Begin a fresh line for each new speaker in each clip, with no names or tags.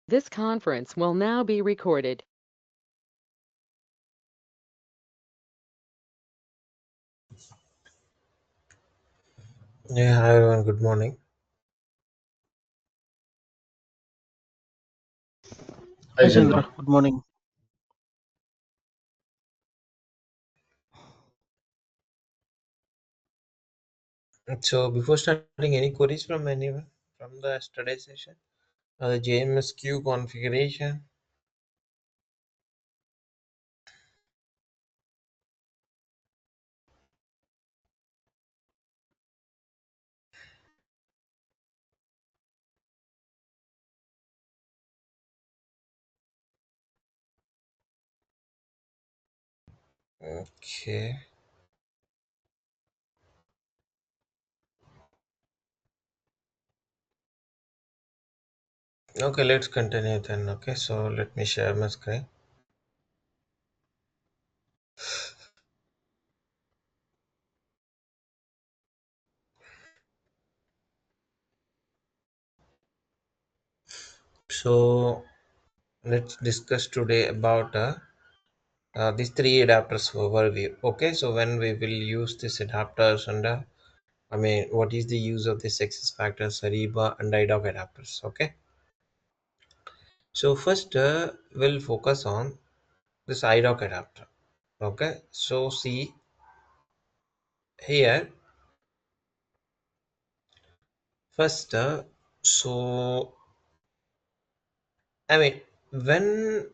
This conference will now be recorded.
Yeah, hi everyone, good morning.
Hi
Hi
Chandra,
Chandra.
good morning.
So, before starting, any queries from anyone from the study session? The JMSQ configuration. Okay. Okay, let's continue then. Okay, so let me share my screen. So, let's discuss today about these three adapters overview. Okay, so when we will use these adapters and what is the use of this access factors, Ariba and IDOC adapters? Okay, so first we'll focus on this IDOC adapter. Okay, so see here first so I mean when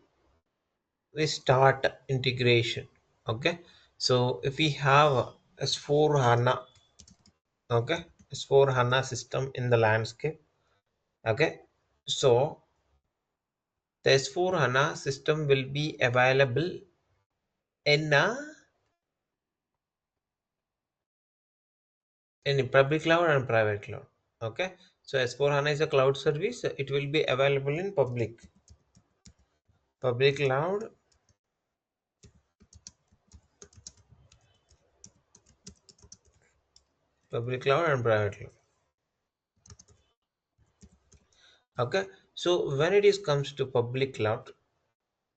we start integration, okay, so if we have S4 HANA, okay, S4 HANA system in the landscape, okay, so the S4 HANA system will be available in a public cloud and private cloud. Okay, so S4 HANA is a cloud service, it will be available in public cloud, and private cloud. Okay, so when it is comes to public cloud,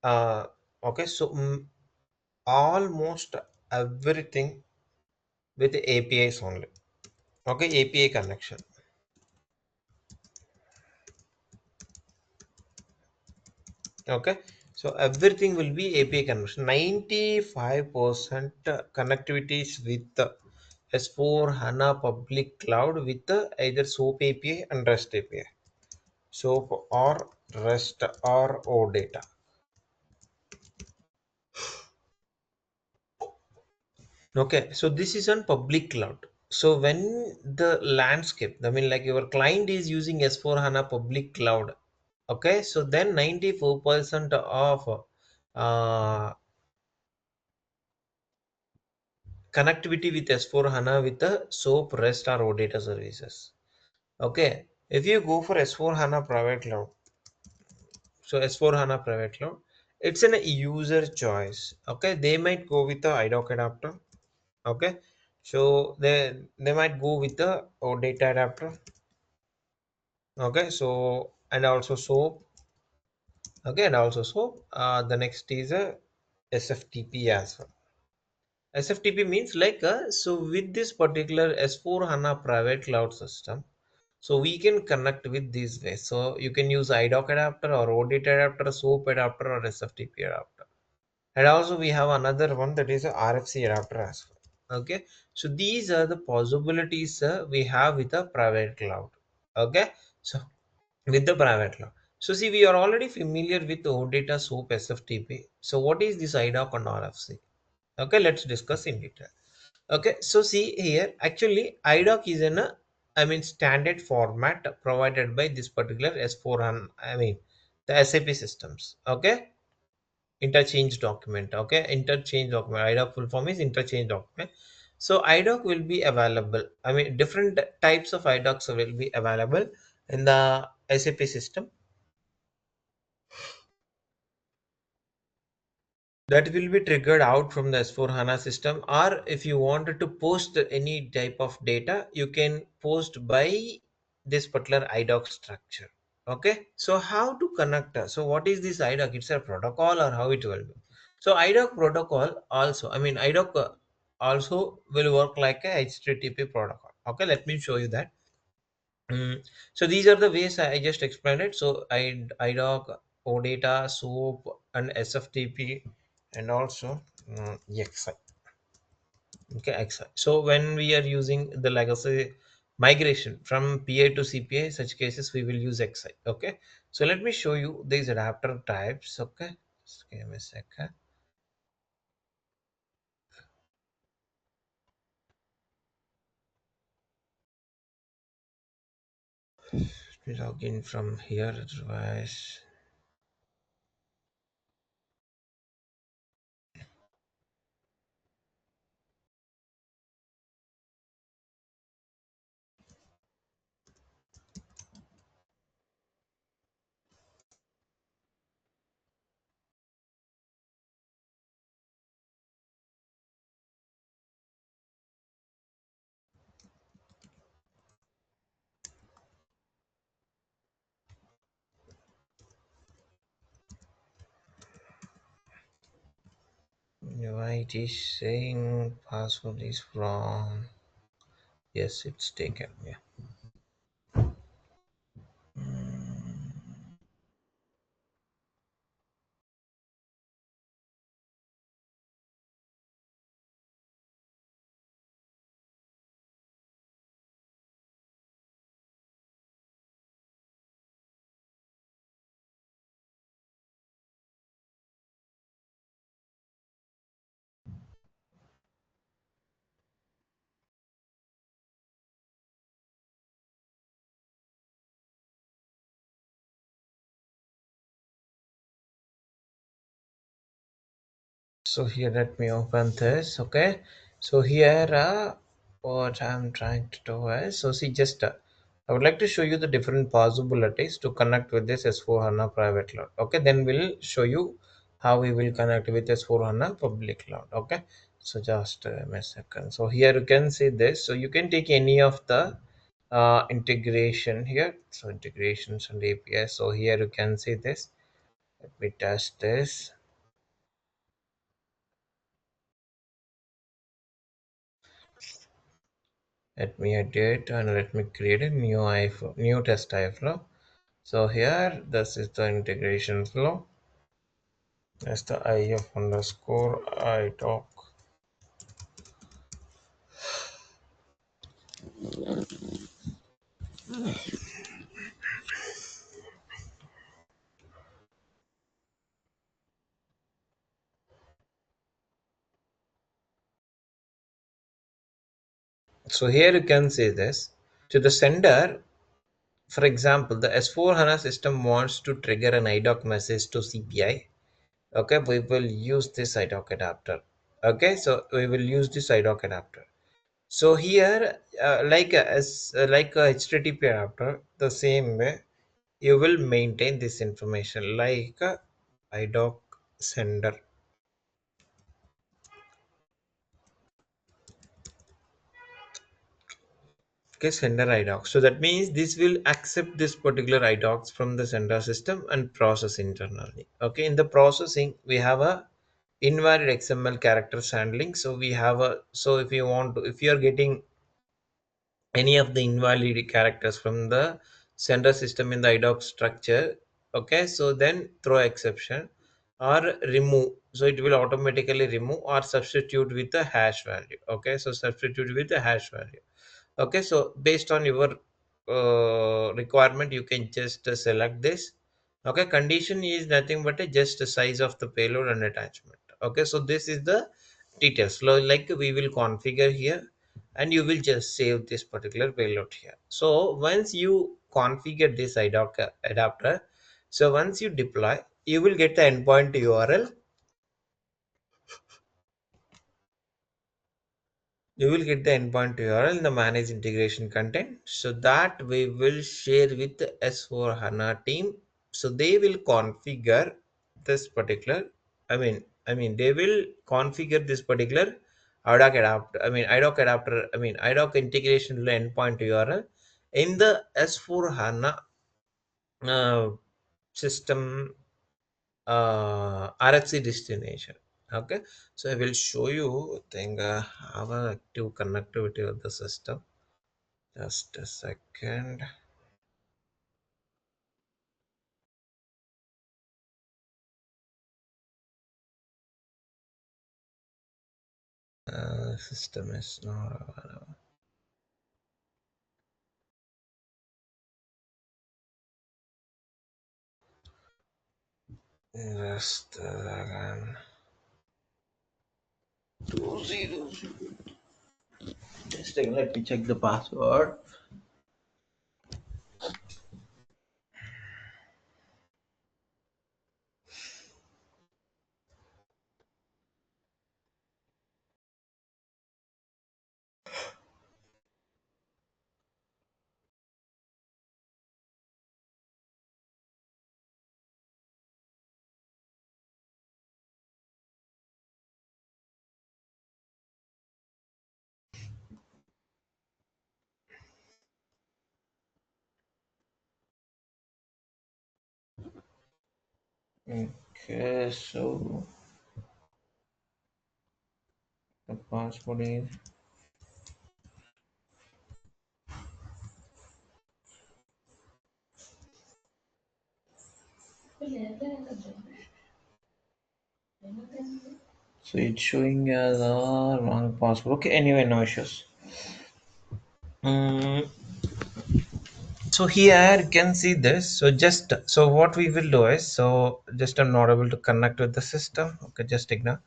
uh okay, so almost everything with APIs only. Okay, API connection. Okay, so everything will be API connection. 95% connectivities with S4 HANA public cloud with either SOAP API and REST API. SOAP or REST or OData. Okay, so this is on public cloud. So when the landscape, I mean, like your client is using S4 HANA public cloud, okay, so then 94% of connectivity with S4 HANA with the SOAP, REST, or OData services. Okay, if you go for S4 HANA private cloud, so S4 HANA private cloud, it's an user choice. Okay, they might go with the IDOC adapter. Okay, so they might go with the OData adapter. Okay, so and also SOAP. Okay, and also SOAP. The next is a SFTP as well. SFTP means like so with this particular S4 HANA private cloud system, so we can connect with these ways. So you can use IDOC adapter or OData adapter, SOAP adapter, or SFTP adapter. And also we have another one that is a RFC adapter as well. Okay, so these are the possibilities we have with a private cloud. Okay, so with the private cloud. So see, we are already familiar with OData, SOAP, SFTP. So what is this IDOC and RFC? Okay, let's discuss in detail. Okay, so see here, actually IDOC is in a, I mean, standard format provided by this particular S4 and I mean the SAP systems. Okay, interchange document. Okay, interchange document. IDOC full form is interchange document. So IDOC will be available. I mean, different types of IDOCs will be available in the SAP system. That will be triggered out from the S4 HANA system, or if you wanted to post any type of data, you can post by this particular IDOC structure. Okay, so how to connect? So what is this IDOC? It's a protocol or how it will be? So IDOC protocol also, I mean IDOC also will work like a HTTP protocol. Okay, let me show you that. So these are the ways I just explained it. So IDOC, OData, SOAP, and SFTP, and also XI. Okay, XI. So when we are using the legacy migration from PI to CPI, such cases we will use XI. Okay. So let me show you these adapter types. Okay. Just give me a second. Let me log in from here. Otherwise, why it is saying password is wrong. Yes, it's taken. Yeah. So here let me open this. Okay, so here what I'm trying to do is, so see, just I would like to show you the different possibilities to connect with this S4 HANA private cloud. Okay, then we'll show you how we will connect with S4 HANA public cloud. Okay, so just a second. So here you can see this, so you can take any of the integration here, so integrations and APIs. So here you can see this. Let me test this. Let me edit and let me create a new iflow, new test iflow. So here this is the integration flow. That's the if underscore idoc. So here you can see this to the sender. For example, the S4 HANA system wants to trigger an IDOC message to CPI. Okay, we will use this IDOC adapter. Okay, so we will use this IDOC adapter. So here, like a HTTP adapter, the same way you will maintain this information like IDOC sender. Okay, sender IDOC. So that means this will accept this particular IDOCs from the sender system and process internally. Okay, in the processing we have a invalid XML characters handling. So we have a, so if you want to, if you are getting any of the invalid characters from the sender system in the IDOC structure, okay, so then throw exception or remove, so it will automatically remove or substitute with the hash value. Okay, so substitute with the hash value. Okay, so based on your requirement you can just select this. Okay, condition is nothing but a just the size of the payload and attachment. Okay, so this is the details. So like we will configure here and you will just save this particular payload here. So once you configure this IDOC adapter, so once you deploy, you will get the endpoint URL. You will get the endpoint URL in the manage integration content. So that we will share with the S4 HANA team. So they will configure this particular, they will configure this particular IDOC adapter, IDOC integration endpoint URL in the S4 HANA uh, system RFC destination. Okay, so I will show you thing have a active connectivity of the system. Just a second. System is not available. Just again. 20. Just again, let me check the password. Okay, so the password is so it's showing as a wrong password. Okay, anyway, no issues. Mm, so here you can see this. So just so what we will do is, so just I'm not able to connect with the system. Okay, just ignore.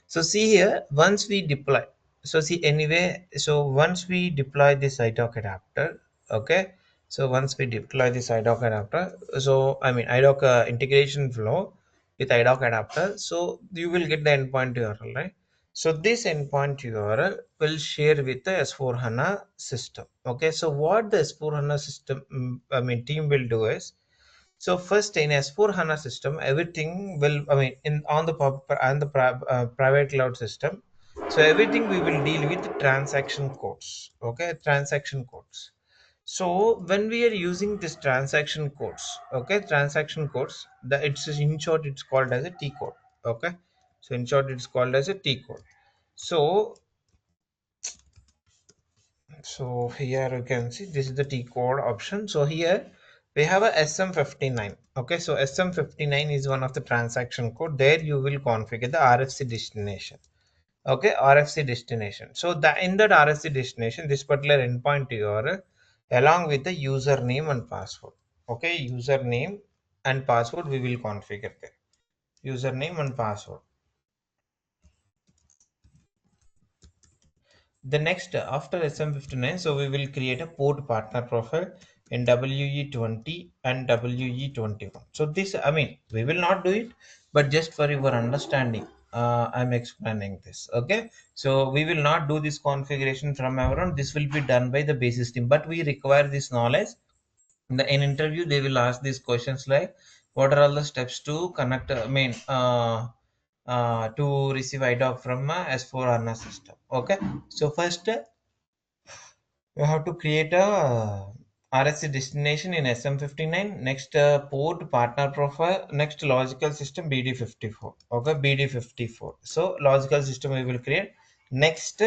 So see here, once we deploy, so see anyway, so once we deploy this idoc adapter, okay, so once we deploy this idoc adapter, so I mean idoc integration flow with idoc adapter, so you will get the endpoint URL, right? So this endpoint URL will share with the S4 HANA system. Okay, so what the S4 HANA system, I mean team will do is, so first in S4 HANA system, everything will, I mean, in on the private cloud system, so everything we will deal with transaction codes. Okay, transaction codes. So when we are using this transaction codes, okay, transaction codes, the it's in short it's called as a T code. Okay, so in short it's called as a T code. So so here you can see this is the T code option. So here we have a SM59. Okay, so SM59 is one of the transaction code. There you will configure the RFC destination. Okay, RFC destination. So the in that RFC destination, this particular endpoint URL along with the username and password. Okay, username and password we will configure there. Username and password. The next after SM59, so we will create a port partner profile in WE20 and WE21. So this, I mean, we will not do it, but just for your understanding, I'm explaining this. Okay, so we will not do this configuration from our own. This will be done by the basis team, but we require this knowledge. In interview, they will ask these questions like, what are all the steps to connect? I mean, to receive IDOC from S4 HANA system. Okay, so first you have to create a RSC destination in SM59. Next port partner profile. Next logical system BD54. Okay, BD54. So logical system we will create. Next,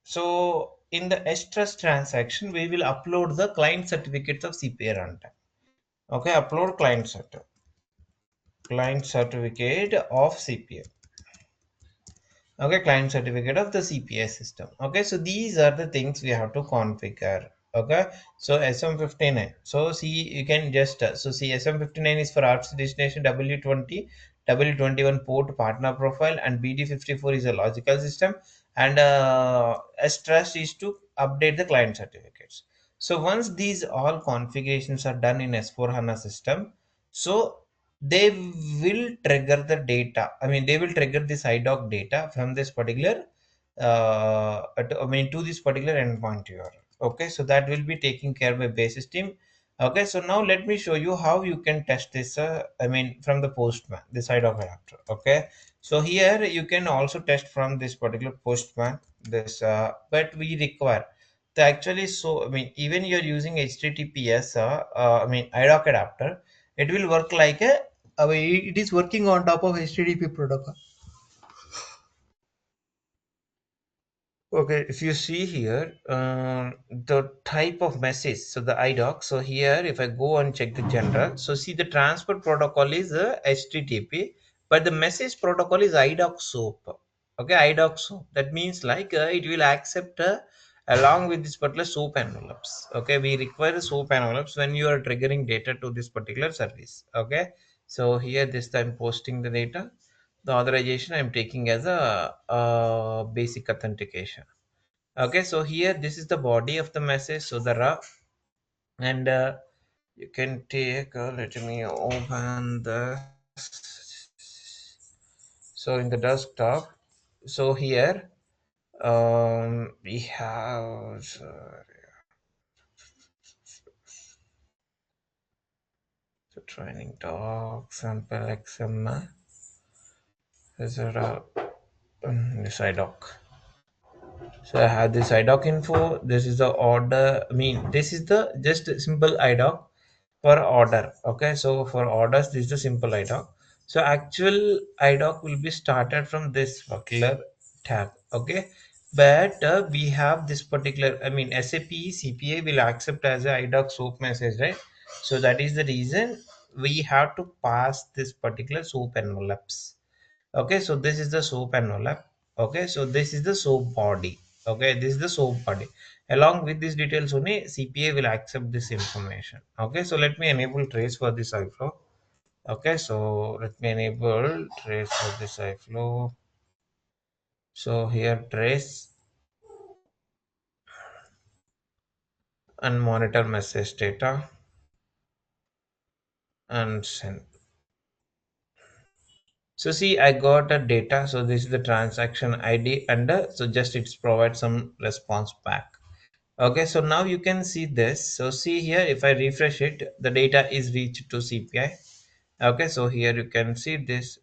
so in the S-Trust transaction, we will upload the client certificates of CPA runtime. Okay, upload client certificate of CPA. Okay, client certificate of the CPA system. Okay, so these are the things we have to configure. Okay, so SM59. So see, you can just so see SM59 is for RFC destination, W20, W21 port partner profile, and BD54 is a logical system, and S-Trust is to update the client certificates. So once these all configurations are done in S4 HANA system, so they will trigger the data. I mean, they will trigger this IDOC data from this particular, I mean, to this particular endpoint URL. Okay, so that will be taken care by basis team. Okay, so now let me show you how you can test this. I mean, from the Postman, this IDOC adapter. Okay, so here you can also test from this particular Postman. This, but we require actually, so I mean, even you're using HTTPS, I mean, IDOC adapter, it will work like a, I mean, it is working on top of HTTP protocol. Okay, if you see here, the type of message, so the IDOC, so here if I go and check the general, so see the transport protocol is HTTP, but the message protocol is IDOC SOAP. Okay, IDOC SOAP. That means like it will accept along with this particular SOAP envelopes. Okay, we require SOAP envelopes when you are triggering data to this particular service. Okay, so here this time posting the data, the authorization I'm taking as a basic authentication. Okay, so here this is the body of the message, so the rough, and you can take, let me open the, so in the desktop, so here we have the training talk sample xml, is it this idoc. So I have this IDOC info. This is the order. I mean, this is the just simple IDOC for order. Okay, so for orders, this is the simple IDOC. So actual IDOC will be started from this particular tab. Okay, but we have this particular. I mean, SAP CPA will accept as a IDOC SOAP message, right? So that is the reason we have to pass this particular SOAP envelopes. Okay, so this is the soap envelope. Okay, so this is the soap body. Okay, this is the soap body. Along with these details only, CPA will accept this information. Okay, so let me enable trace for this iFlow. Okay, so let me enable trace for this iFlow. So here trace and monitor message data and send. So see, I got a data. So this is the transaction ID, and so just it's provide some response back. Okay, so now you can see this. So see here, if I refresh it, the data is reached to CPI. Okay, so here you can see this.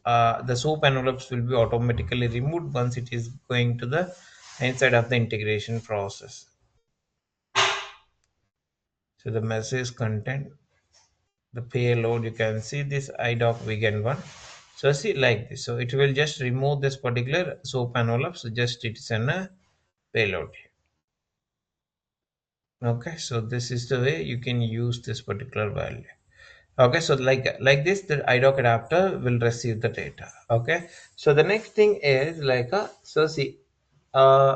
The soap envelopes will be automatically removed once it is going to the inside of the integration process. So the message content, the payload, you can see this IDOC vegan one. So see like this. So it will just remove this particular soap envelope. So just it's in a payload. Okay, so this is the way you can use this particular value. Okay, so like this, the IDOC adapter will receive the data. Okay, so the next thing is like so see, uh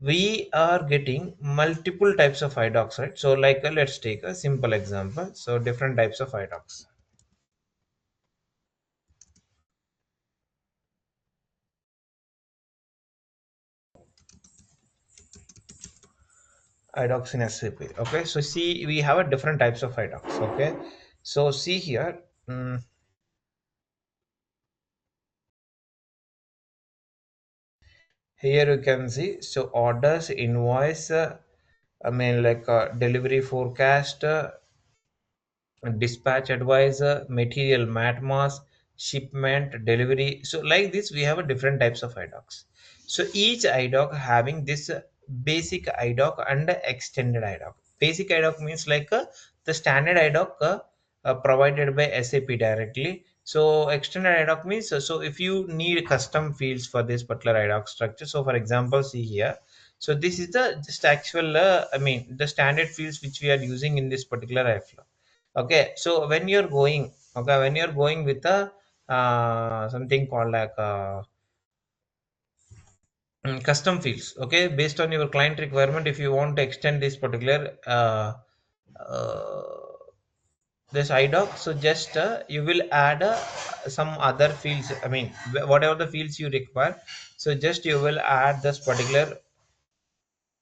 we are getting multiple types of IDOCs, right? So like let's take a simple example. So different types of IDOCs in SAP. Okay, so see, we have a different types of IDOCs. Okay, so see here. Here you can see, so orders, invoice, I mean like delivery forecast, dispatch advisor, material mat mass, shipment, delivery. So like this, we have a different types of IDOCs. So each IDOC having this basic IDOC and extended IDOC. Basic IDOC means like the standard IDOC provided by SAP directly. So extended IDOC means so if you need custom fields for this particular IDOC structure. So for example, see here. So this is the just actual, I mean the standard fields which we are using in this particular airflow. Okay, so when you're going, okay, when you're going with a something called like custom fields, okay, based on your client requirement, if you want to extend this particular uh, this IDOC, so just you will add some other fields. I mean, whatever the fields you require, so just you will add this particular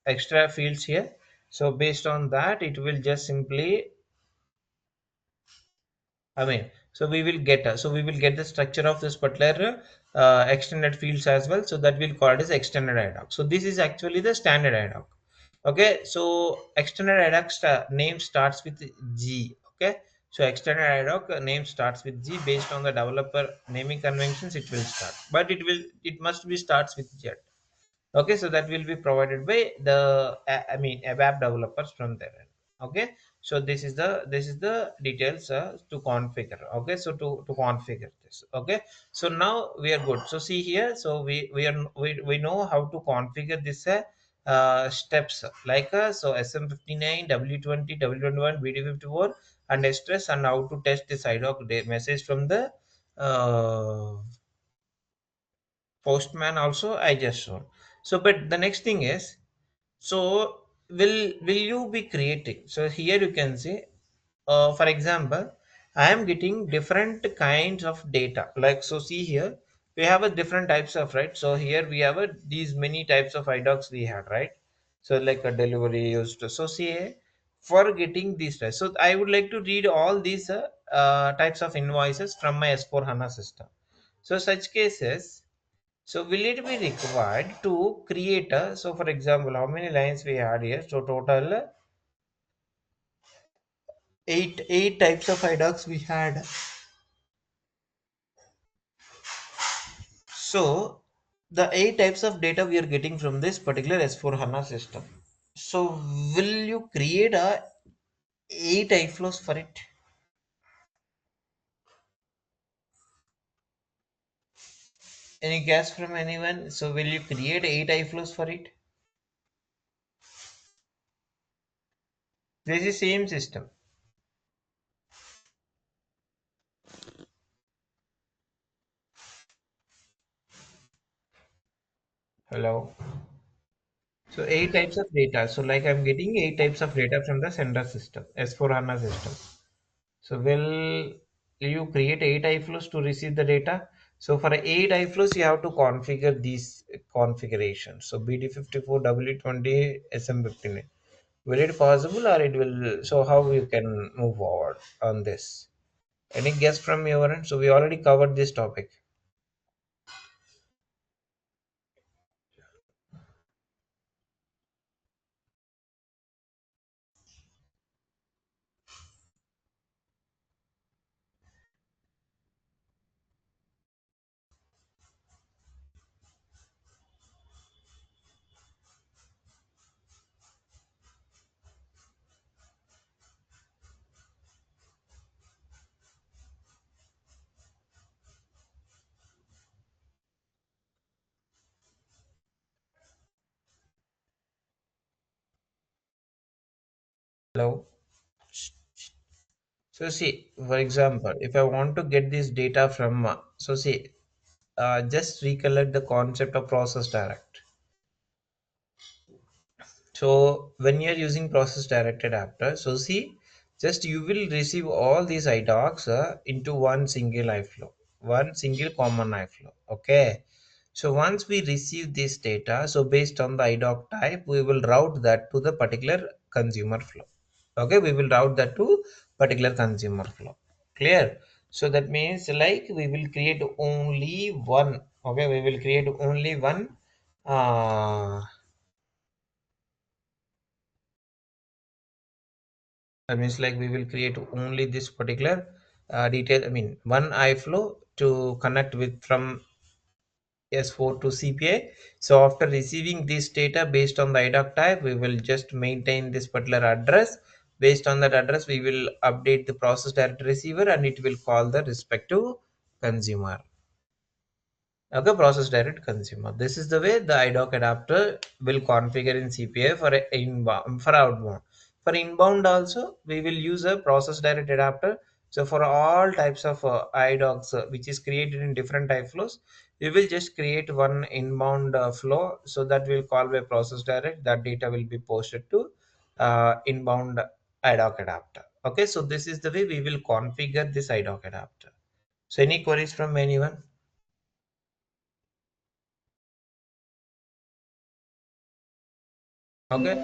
extra fields here. So based on that, it will just simply, I mean, so we will get so we will get the structure of this particular extended fields as well. So that will call it as extended IDOC. So this is actually the standard IDOC. Okay, so extended IDOC name starts with G. Okay, so extended IDOC name starts with G based on the developer naming conventions. It will start, but it must be starts with Z. Okay, so that will be provided by the I mean web developers from there. Okay, so this is the details to configure. Okay, so to configure this. Okay, so now we are good. So see here, so we know how to configure this steps like so SM59, W20, W21, BD54 and stress, and how to test this IDOC message from the uh, postman also I just shown. So but the next thing is, so will you be creating, so here you can see for example I am getting different kinds of data, like so see here we have a different types of, right? So here we have these many types of idocs we had, right? So like a delivery used to, so see for getting these types, so I would like to read all these types of invoices from my S4 HANA system. So such cases, so will it be required to create a, so for example, how many lines we had here? So total eight types of idocs we had. So the eight types of data we are getting from this particular S4 HANA system. So will you create a eight iflows for it? Any guess from anyone? So will you create eight iflows for it? This is same system. Hello. So eight types of data. So like I'm getting eight types of data from the sender system, S4 HANA system. So will you create eight iflows to receive the data? So for eight iflows, you have to configure these configurations. So BD54, W20, SM59. Will it possible or it will? So how you can move forward on this? Any guess from your end? So we already covered this topic. Hello. So see, for example, if I want to get this data from, so see, just recollect the concept of process direct. So when you're using process directed adapter, so see, just you will receive all these idocs into one single iflow, one single common iflow. Okay. So once we receive this data, so based on the idoc type, we will route that to the particular consumer flow. Okay, we will route that to particular consumer flow. Clear? So that means like we will create only one. Okay, we will create only one that means like we will create only this particular detail, I mean one iflow to connect with from S4 to CPI. So after receiving this data based on the idoc type, we will just maintain this particular address. Based on that address, we will update the process direct receiver and it will call the respective consumer. Okay, process direct consumer. This is the way the iDoc adapter will configure in CPI for inbound, for outbound. For inbound also, we will use a process direct adapter. So for all types of iDocs, which is created in different type flows, we will just create one inbound flow. So that will call by process direct. That data will be posted to inbound iDoc adapter. Okay, so this is the way we will configure this iDoc adapter. So any queries from anyone? Okay.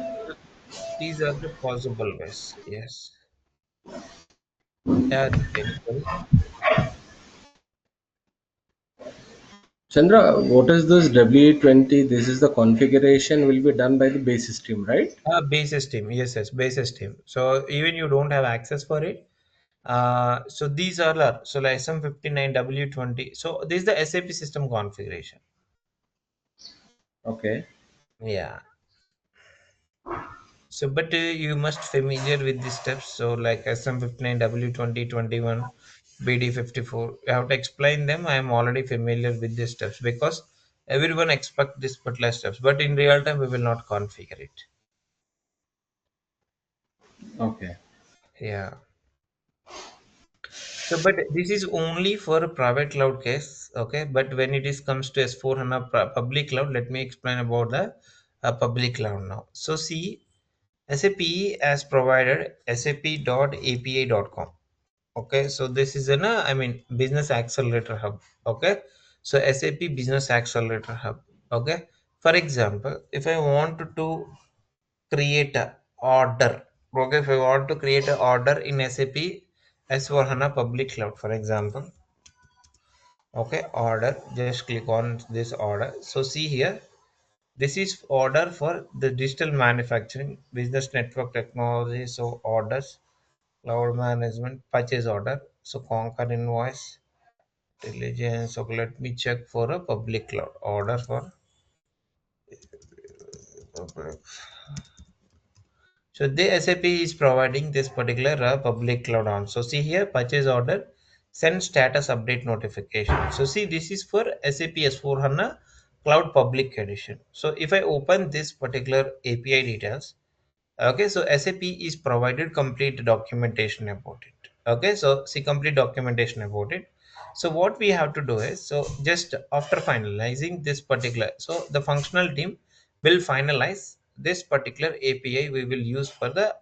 These are the possible ways. Yes. Yeah, technically.
Chandra, what is this W20? This is the configuration will be done by the basis team, right?
Basis team. Yes, yes, basis team. So even you don't have access for it. So these are so like SM59 W20. So this is the SAP system configuration.
Okay.
Yeah. So, but you must familiar with these steps. So, like SM59, W2021, BD54, you have to explain them. I am already familiar with these steps because everyone expect this particular steps, but in real time we will not configure it.
Okay.
Yeah. So, but this is only for a private cloud case, okay? But when it is comes to S4 HANA public cloud, let me explain about the public cloud now. So, see, SAP has provided sap.api.com. Okay, so this is an I mean business accelerator hub. Okay, so SAP business accelerator hub. Okay, for example, if I want to create a order, okay, if I want to create an order in SAP S4 HANA public cloud, for example, okay, order, just click on this order. So see here, this is order for the digital manufacturing business network technology. So orders, cloud management, purchase order. So Concur invoice, diligence. So let me check for a public cloud order for public. So the SAP is providing this particular public cloud on. So see here, purchase order, send status update notification. So see, this is for SAP S4 HANA Cloud Public Edition. So if I open this particular API details, okay, so SAP is provided complete documentation about it. Okay, so see complete documentation about it. So what we have to do is, so just after finalizing this particular, so the functional team will finalize this particular API we will use for the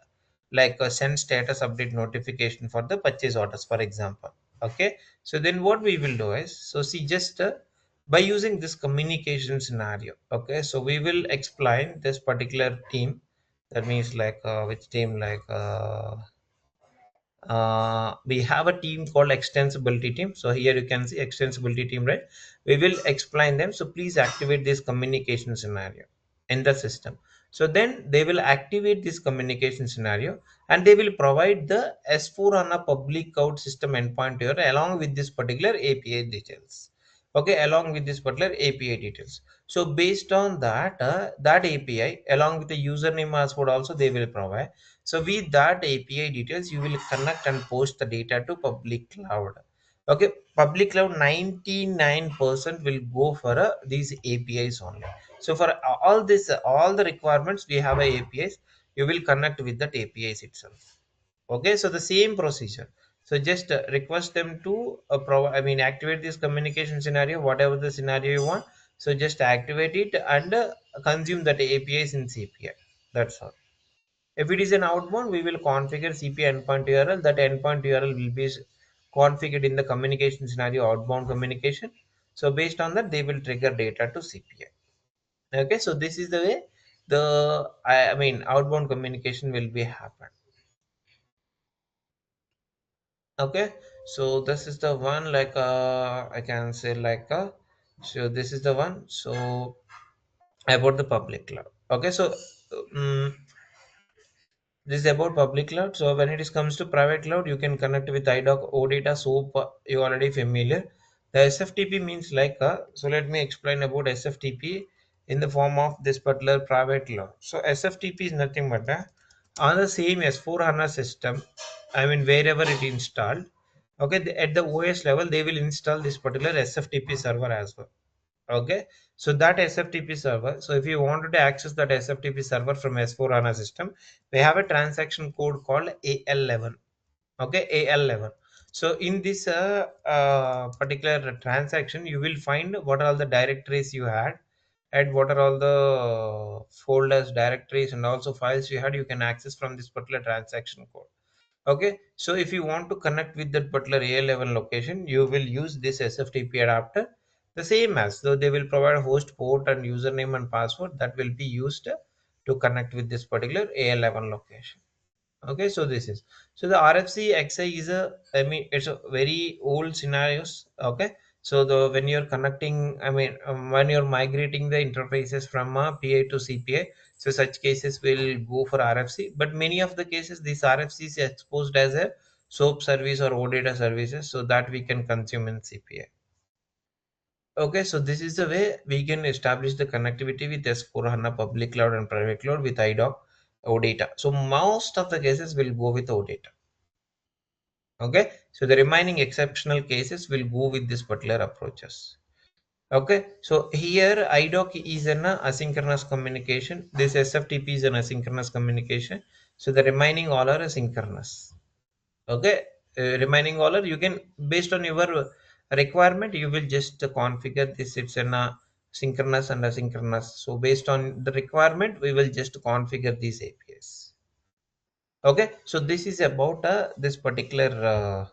like a send status update notification for the purchase orders, for example. Okay, so then what we will do is, so see just by using this communication scenario, okay, so we will explain this particular team, that means like which team, like we have a team called extensibility team. So here you can see extensibility team, right? We will explain them. So please activate this communication scenario in the system. So then they will activate this communication scenario and they will provide the S4 on a public cloud system endpoint here along with this particular API details. Okay, along with this particular API details. So based on that, that API along with the username password also they will provide. So with that API details, you will connect and post the data to public cloud. Okay, public cloud 99% will go for these APIs only. So for all this, all the requirements we have a APIs, you will connect with that APIs itself. Okay, so the same procedure. So just request them to I mean activate this communication scenario, whatever the scenario you want. So just activate it and consume that APIs in CPI. That's all. If it is an outbound, we will configure CPI endpoint URL. That endpoint URL will be configured in the communication scenario, outbound communication. So based on that, they will trigger data to CPI. Okay, so this is the way the I mean outbound communication will be happen. Okay, so this is the one, like I can say like so this is the one. So about the public cloud. Okay, so um, this is about public cloud. So when it is comes to private cloud, you can connect with IDOC, OData, SOAP. You already familiar. The SFTP means like so let me explain about SFTP in the form of this particular private cloud. So SFTP is nothing but on the same S4 HANA system. I mean wherever it installed. Okay, at the OS level, they will install this particular SFTP server as well. Okay, so that SFTP server, so if you wanted to access that SFTP server from S4 HANA system, we have a transaction code called AL11. Okay, AL11. So in this particular transaction, you will find what are all the directories you had and what are all the folders, directories, and also files you had. You can access from this particular transaction code. Okay, so if you want to connect with that particular AL11 location, you will use this SFTP adapter. The same as, so they will provide host port and username and password that will be used to connect with this particular AL11 location. Okay, so this is, so the RFC XI is a, I mean it's a very old scenarios. Okay, so the when you're connecting, I mean when you're migrating the interfaces from PA to CPI, so such cases will go for RFC, but many of the cases this RFC is exposed as a SOAP service or OData services, so that we can consume in CPI. Okay, so this is the way we can establish the connectivity with S4 HANA public cloud and private cloud with IDOC OData. So most of the cases will go with OData. Okay, so the remaining exceptional cases will go with this particular approaches. Okay, so here IDOC is an asynchronous communication. This SFTP is an asynchronous communication. So the remaining all are asynchronous. Okay, remaining all are, you can, based on your requirement, you will just configure this. It's an synchronous and asynchronous. So based on the requirement, we will just configure these APIs. Okay, so this is about this particular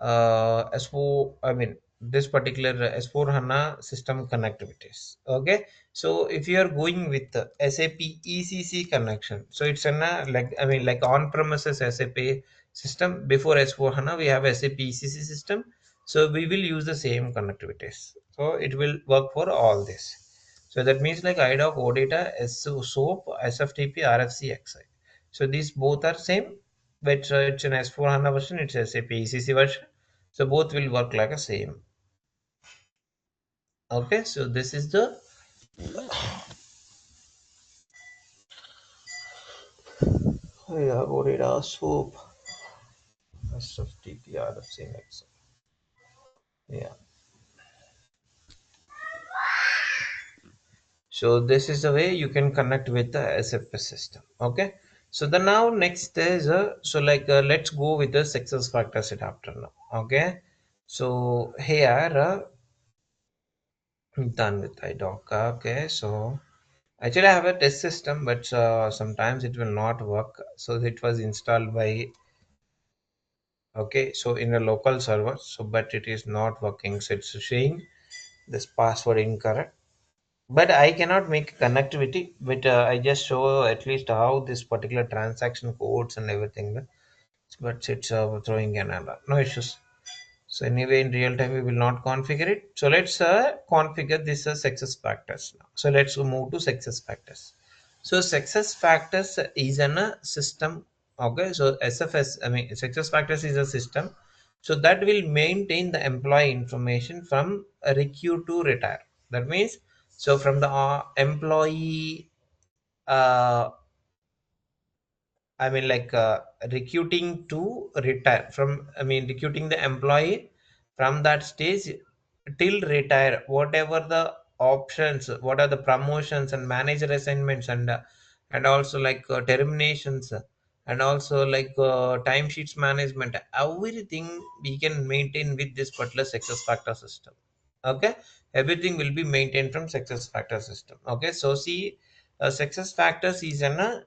S4, I mean, this particular S4 HANA system connectivities. Okay, so if you are going with the SAP ECC connection, so it's an like, I mean, like on-premises SAP system. Before S4 HANA, we have SAP ECC system. So we will use the same connectivities. So it will work for all this. So that means like IDOC, OData, SOAP, SFTP, RFC, XI. So these both are same, but it's an S4 HANA version, it's SAP ECC version. So both will work like a same. Okay, so this is the yeah, OData, SOAP, SFTP, RFC, XI. Yeah. So this is the way you can connect with the SFS system. Okay. So the now next is so like let's go with the success factors adapter now. Okay. So here done with iDoc. Okay. So actually I have a test system, but sometimes it will not work. So it was installed by, okay, so in a local server. So but it is not working. So it's showing this password incorrect. But I cannot make connectivity, but I just show at least how this particular transaction codes and everything. But it's throwing an error. No issues. So anyway, in real time, we will not configure it. So let's configure this success factors now. So let's move to success factors. So success factors is an system. Okay, so SFS, I mean success factors is a system. So that will maintain the employee information from recruit to retire. That means, so from the employee uh, I mean, like recruiting to retire from, I mean, recruiting the employee from that stage till retire, whatever the options, what are the promotions and manager assignments and also like terminations and also like timesheets management, everything we can maintain with this particular success factor system. Okay, everything will be maintained from success factor system. Okay, so see, success factors is an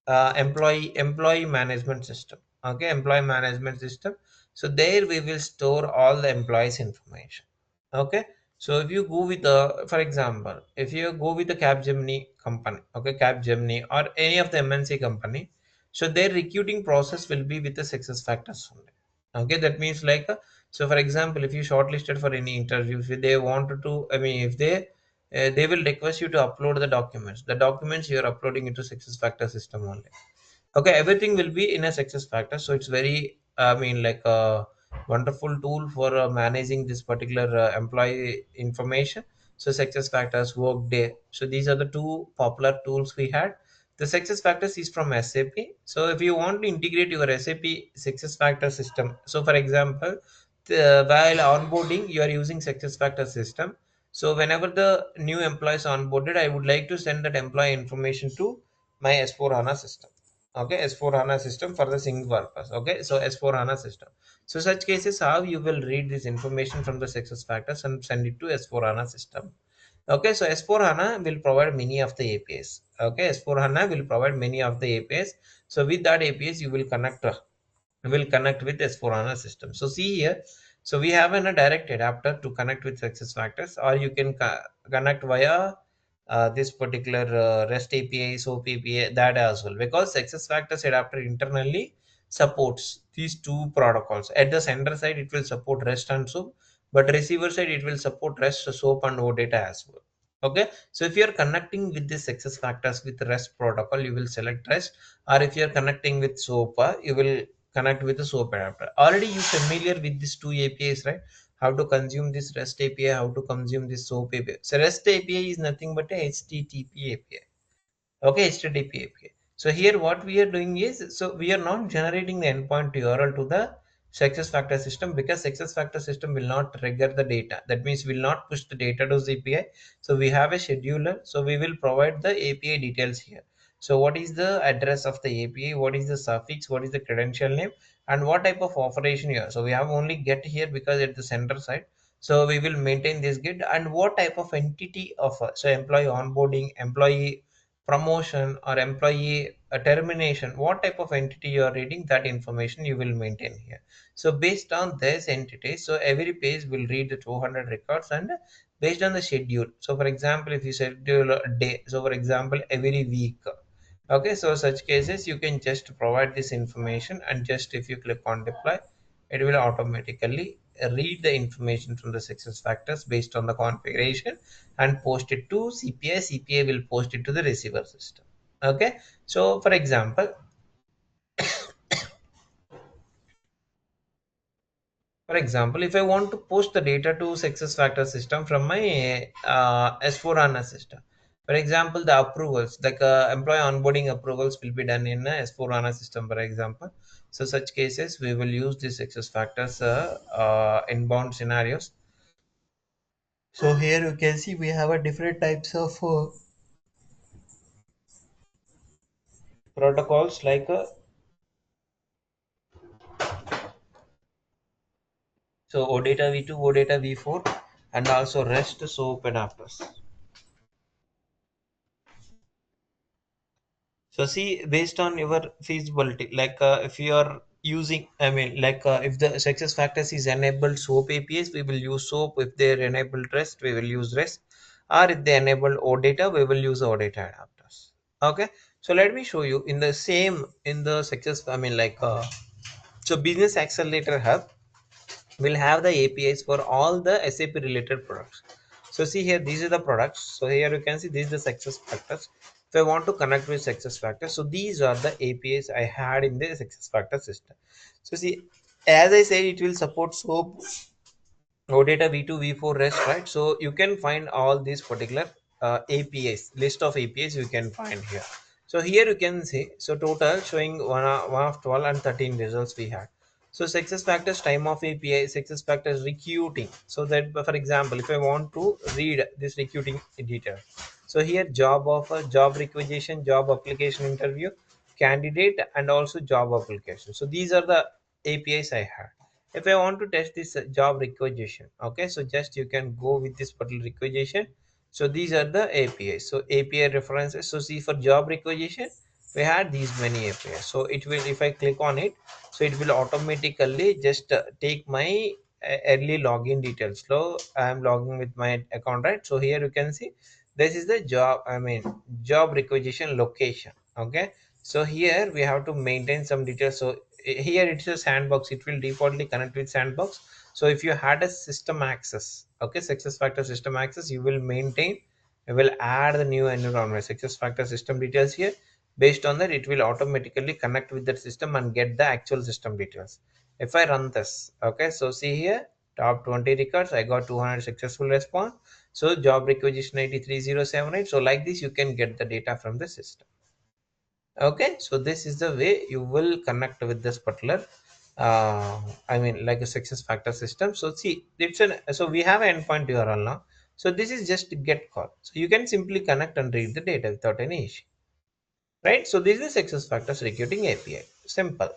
employee management system. Okay, employee management system. So there we will store all the employees information. Okay, so if you go with the, for example, if you go with the Capgemini company, okay, Capgemini or any of the MNC company, so their recruiting process will be with the success factors only. Okay, that means like so for example, if you shortlisted for any interview, if they wanted to, I mean, if they will request you to upload the documents you are uploading into success factor system only. Okay, everything will be in a success factor. So it's very, I mean, like a wonderful tool for managing this particular employee information. So success factors, Workday, so these are the two popular tools we had. The success factors is from SAP. So if you want to integrate your SAP success factor system, so for example, while onboarding you are using success factor system. So whenever the new employees onboarded, I would like to send that employee information to my S4 HANA system. Okay, S4 HANA system for the sync purpose. Okay, so S4 HANA system. So such cases, how you will read this information from the success factors and send it to S4 HANA system. Okay, so S4 HANA will provide many of the APIs. Okay, S4 HANA will provide many of the APIs. So with that APIs, you will connect with S4 HANA system. So see here, so we have a direct adapter to connect with success factors, or you can connect via this particular REST API, SOAP API, that as well, because success factors adapter internally supports these two protocols. At the sender side, it will support REST and SOAP, but receiver side, it will support REST, SOAP, and OData as well. Okay, so if you are connecting with the success factors with REST protocol, you will select REST, or if you are connecting with SOAP, you will connect with the SOAP adapter. Already you familiar with these two APIs, right? how to consume this REST API, how to consume this SOAP API. So REST API is nothing but a HTTP API. Okay, HTTP API. So here what we are doing is, so we are not generating the endpoint URL to the SuccessFactors system, because SuccessFactors system will not trigger the data. That means will not push the data to the API. So we have a scheduler. So we will provide the API details here. So what is the address of the API? What is the suffix? What is the credential name? And what type of operation here? So we have only get here because at the center side. So we will maintain this git, and what type of entity of so employee onboarding, employee promotion, or employee termination, what type of entity you are reading, that information you will maintain here. So based on this entity, so every page will read the 200 records, and based on the schedule. So for example, if you schedule a day, so for example every week, okay, so such cases you can just provide this information, and just if you click on deploy, it will automatically read the information from the success factors based on the configuration and post it to CPI. CPI will post it to the receiver system. Okay, so for example, if I want to post the data to SuccessFactors system from my S4 HANA system, for example, the approvals, like employee onboarding approvals will be done in S4 HANA system, for example. So such cases, we will use the SuccessFactors inbound scenarios. So here you can see we have a different types of protocols, like so OData V2, OData V4, and also REST SOAP adapters. So see, based on your feasibility, like if you are using, I mean, like if the success factors is enabled SOAP APIs, we will use SOAP. If they're enabled REST, we will use REST. Or if they enable OData, we will use OData adapters. Okay. So let me show you in the same, in the success, I mean, like so Business Accelerator Hub will have the APIs for all the SAP related products. So see here, these are the products. So here you can see these are the success factors. If I want to connect with success factors, so these are the APIs I had in the success factor system. So see, as I said, it will support SOAP, OData V2, V4, REST, right? So you can find all these particular APIs, list of APIs you can find here. So here you can see, so total showing one of 12 and 13 results we had. So success factors, time of API, success factors recruiting. So that, for example, if I want to read this recruiting detail, so here job offer, job requisition, job application interview, candidate, and also job application. So these are the APIs I had. If I want to test this job requisition, okay, so just you can go with this particular requisition. So these are the APIs. So API references. So see, for job requisition, we had these many APIs. So it will, if I click on it, so it will automatically just take my early login details. So I am logging with my account, right? So here you can see this is the job, I mean, job requisition location. Okay, so here we have to maintain some details. So here it's a sandbox, it will defaultly connect with sandbox. So if you had a system access, okay, success factor system access, you will maintain, you will add the new environment success factor system details here. Based on that, it will automatically connect with that system and get the actual system details. If I run this, okay, so see here, top 20 records, I got 200 successful response. So job requisition ID 3078. So like this, you can get the data from the system. Okay, so this is the way you will connect with this particular I mean, like a success factor system. So see, it's an, so we have an endpoint URL now. So this is just get call, so you can simply connect and read the data without any issue, right? So this is success factors recruiting API, simple.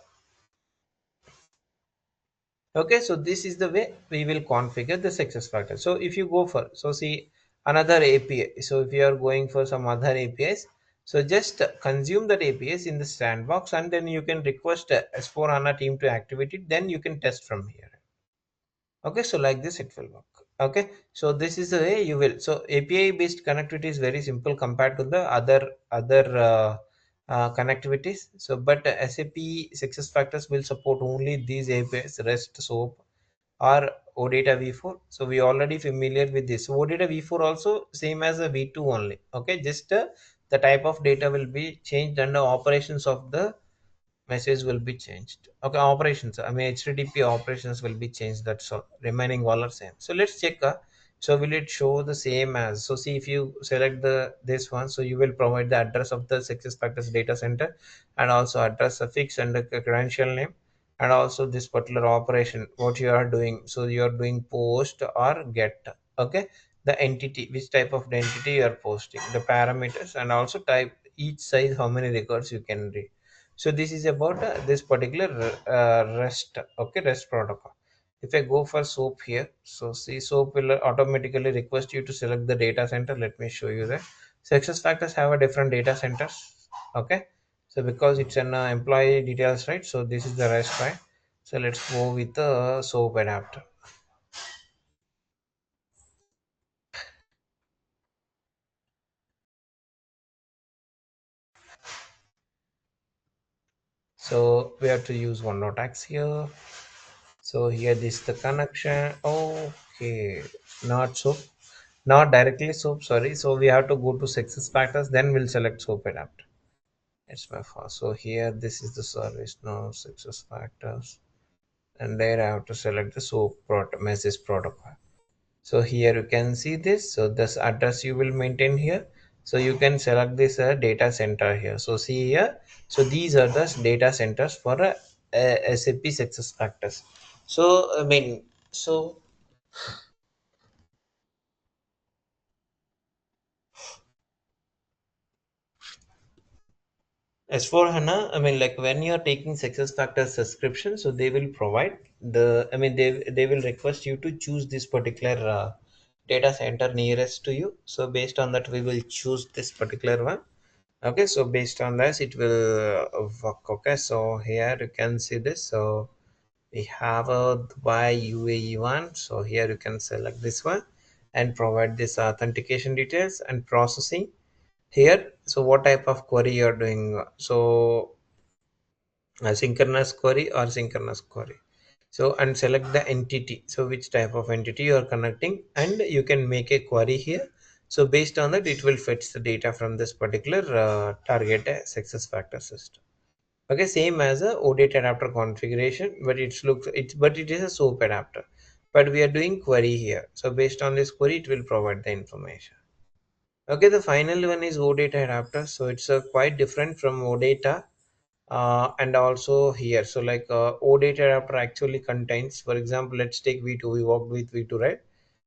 Okay, so this is the way we will configure the success factor. So if you go for, so see, another API, so if you are going for some other APIs, so just consume that APIs in the sandbox, and then you can request S4 HANA team to activate it, then you can test from here. Okay, so like this it will work. Okay, so this is the way you will, so API based connectivity is very simple compared to the other connectivities. So but SAP success factors will support only these APIs, REST, SOAP, or OData V4. So we already familiar with this. So OData V4 also same as a V2 only. Okay, just the type of data will be changed, and the operations of the message will be changed. Okay, operations, I mean HTTP operations will be changed, that's all, remaining all are same. So let's check, so will it show the same as, so see if you select the this one, so you will provide the address of the success factors data center, and also address suffix and the credential name, and also this particular operation what you are doing, so you are doing post or get. Okay, the entity, which type of entity you are posting, the parameters, and also type each size how many records you can read. So this is about this particular rest. Okay, rest protocol. If I go for SOAP here, so see SOAP will automatically request you to select the data center. Let me show you that. Success factors have a different data centers. Okay, so because it's an employee details, right? So this is the rest, right? So let's go with the SOAP adapter. So we have to use OneNote here. So here this is the connection. Okay, not SOAP, not directly SOAP, sorry. So we have to go to success factors, then we'll select SOAP adapter. It's my fault. So here this is the service now, success factors, and there I have to select the message protocol. So here you can see this, so this address you will maintain here, so you can select this data center here. So see here, so these are the data centers for SAP success factors. So I mean, so as for HANA, I mean, like when you're taking success factors subscription, so they will provide the, I mean, they will request you to choose this particular data center nearest to you. So based on that, we will choose this particular one. Okay, so based on this, it will work. Okay, so here you can see this. So we have a Dubai UAE one. So here you can select this one and provide this authentication details and processing here. So what type of query you're doing? So asynchronous query or synchronous query. So and select the entity, so which type of entity you are connecting, and you can make a query here. So based on that, it will fetch the data from this particular target success factor system. Okay, same as a OData adapter configuration, but it is a SOAP adapter, but we are doing query here. So based on this query, it will provide the information. Okay, the final one is OData adapter. So it's quite different from OData, and also here. So like OData adapter actually contains, for example, let's take V2. We worked with V2, right?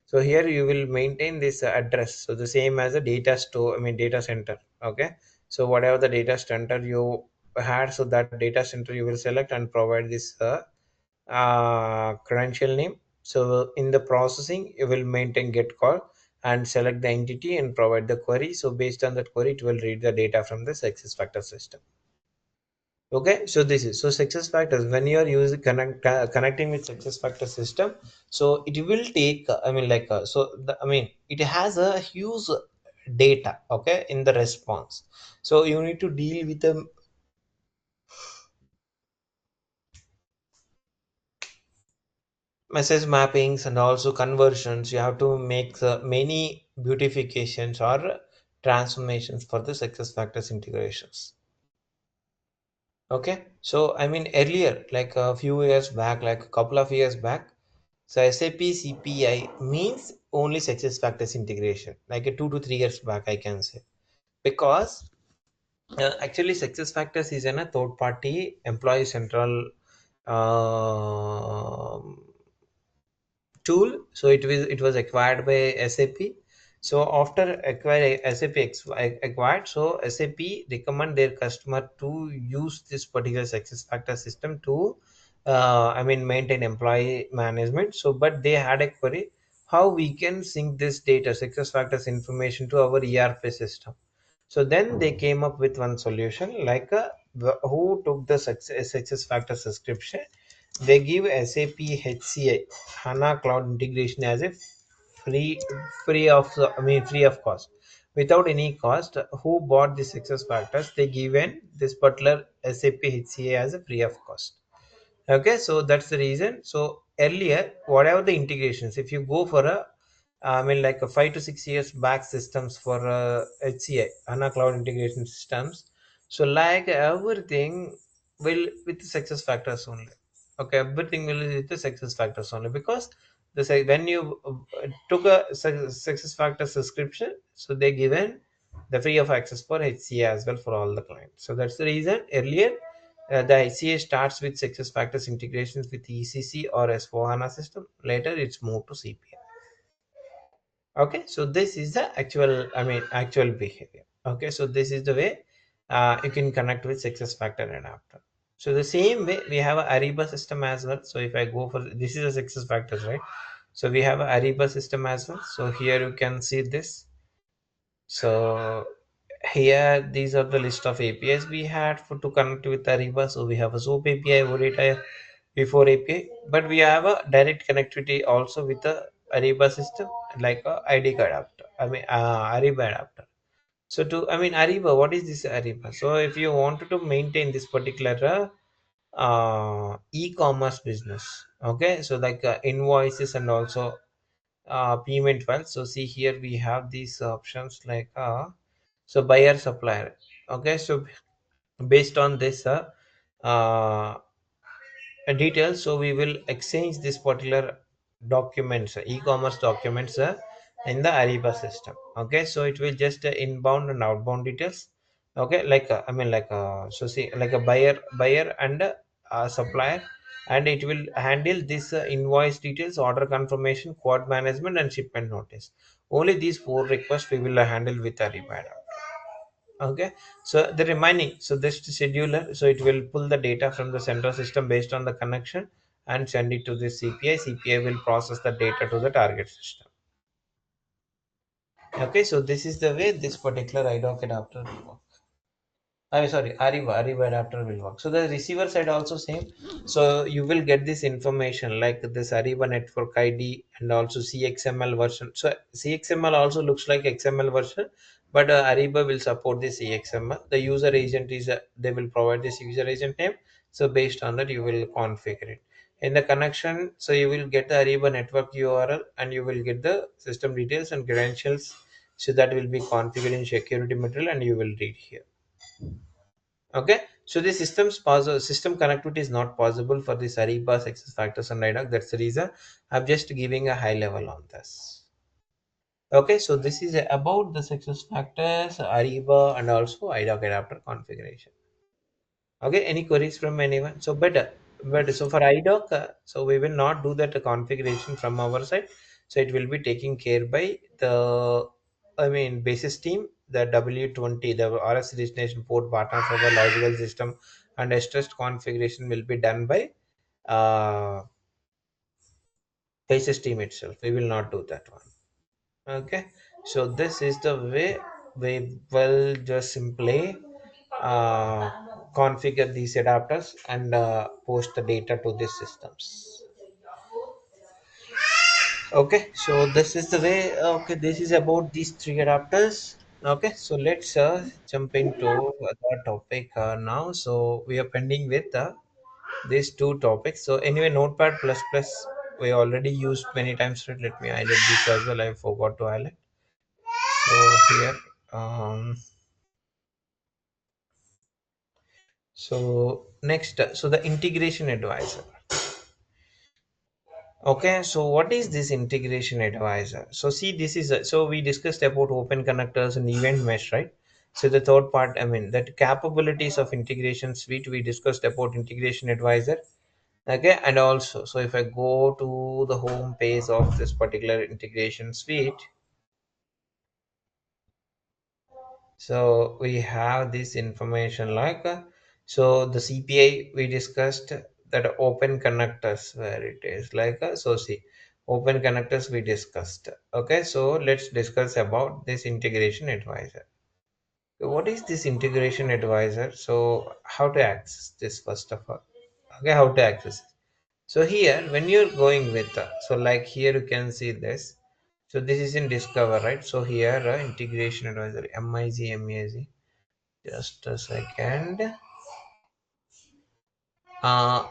So here you will maintain this address. So the same as a data store, I mean data center. Okay. So whatever the data center you had, so that data center you will select and provide this credential name. So in the processing, you will maintain get call and select the entity and provide the query. So based on that query, it will read the data from the success factor system. Okay, so this is, so success factors when you are using connecting with success factor system, so it will take I mean like I mean it has a huge data, okay, in the response. So you need to deal with the message mappings and also conversions. You have to make many beautifications or transformations for the success factors integrations. Okay, so I mean earlier, like a few years back, like a couple of years back, so SAP CPI means only success factors integration, like a 2 to 3 years back, I can say, because actually success factors is a third party employee central um tool. So it was acquired by SAP. So after acquired SAP acquired, so SAP recommend their customer to use this particular success factor system to I mean maintain employee management. So but they had a query how we can sync this data success factors information to our ERP system. So then they came up with one solution, like who took the success factor subscription. They give SAP HCI HANA Cloud Integration as a free, free of cost, without any cost. Who bought the success factors? They given this particular SAP HCI as a free of cost. Okay, so that's the reason. So earlier, whatever the integrations, if you go for a I mean like a 5 to 6 years back systems for HCI HANA Cloud Integration Systems, so like everything will with success factors only. Okay, everything will be with the success factors only, because when you took a success factor subscription, so they given the free of access for HCA as well for all the clients. So that's the reason earlier the HCA starts with success factors integrations with ECC or S4HANA system. Later it's moved to CPI. Okay, so this is the actual behavior. Okay, so this is the way you can connect with success factor adapter. So the same way we have a Ariba system as well. So if I go for this is a success factors, right? So we have a Ariba system as well. So here you can see this. So here these are the list of APIs we had for to connect with Ariba. So we have a SOAP API, OData before API, but we have a direct connectivity also with the Ariba system, like a ID adapter. Ariba adapter. So Ariba, what is this Ariba? So if you wanted to maintain this particular e-commerce business, okay, so like invoices and also payment files. So see here we have these options like so buyer supplier. Okay, so based on this uh, details, so we will exchange this particular documents, e-commerce documents in the Ariba system. Okay, so it will just inbound and outbound details. Okay, like so see like a buyer and supplier, and it will handle this invoice details, order confirmation, quad management, and shipment notice. Only these four requests we will handle with Ariba. Okay, so the remaining, so this scheduler, so it will pull the data from the central system based on the connection and send it to the CPI will process the data to the target system. Okay, so this is the way this particular IDOC adapter will work. I'm sorry, Ariba adapter will work. So the receiver side also same. So you will get this information like this Ariba network ID and also CXML version. So CXML also looks like XML version, but Ariba will support the CXML. The user agent is they will provide this user agent name. So based on that, you will configure it. In the connection, so you will get the Ariba network URL and you will get the system details and credentials. So that will be configured in security material and you will read here. Okay, so the system connectivity is not possible for this Ariba success factors and IDOC. That's the reason I'm just giving a high level on this. Okay, so this is about the success factors, Ariba, and also IDOC adapter configuration. Okay, any queries from anyone? So better. So for IDOC, so we will not do that configuration from our side. So it will be taken care by the, basis team, the W20, the RS destination port partner for the logical system, and stress configuration will be done by basis team itself. We will not do that one. Okay, so this is the way we will just simply uh, configure these adapters and post the data to these systems. Okay, so this is the way. Okay, this is about these three adapters. Okay, so let's jump into the topic now. So we are pending with these two topics. So anyway, notepad plus plus we already used many times, right? Let me highlight this as well, I forgot to highlight. So here so next, so the integration advisor. Okay, so what is this integration advisor? So see, this is so we discussed about open connectors and event mesh, right? So the third part, that capabilities of integration suite, we discussed about integration advisor. Okay, and also, so if I go to the home page of this particular integration suite, so we have this information like so the CPI we discussed, that open connectors where it is like so see open connectors we discussed. Okay, so let's discuss about this integration advisor. So what is this integration advisor? So how to access this first of all? Okay, how to access it? So here when you're going with so like here you can see this. So this is in discover, right? So here integration advisor MIG. Just a second.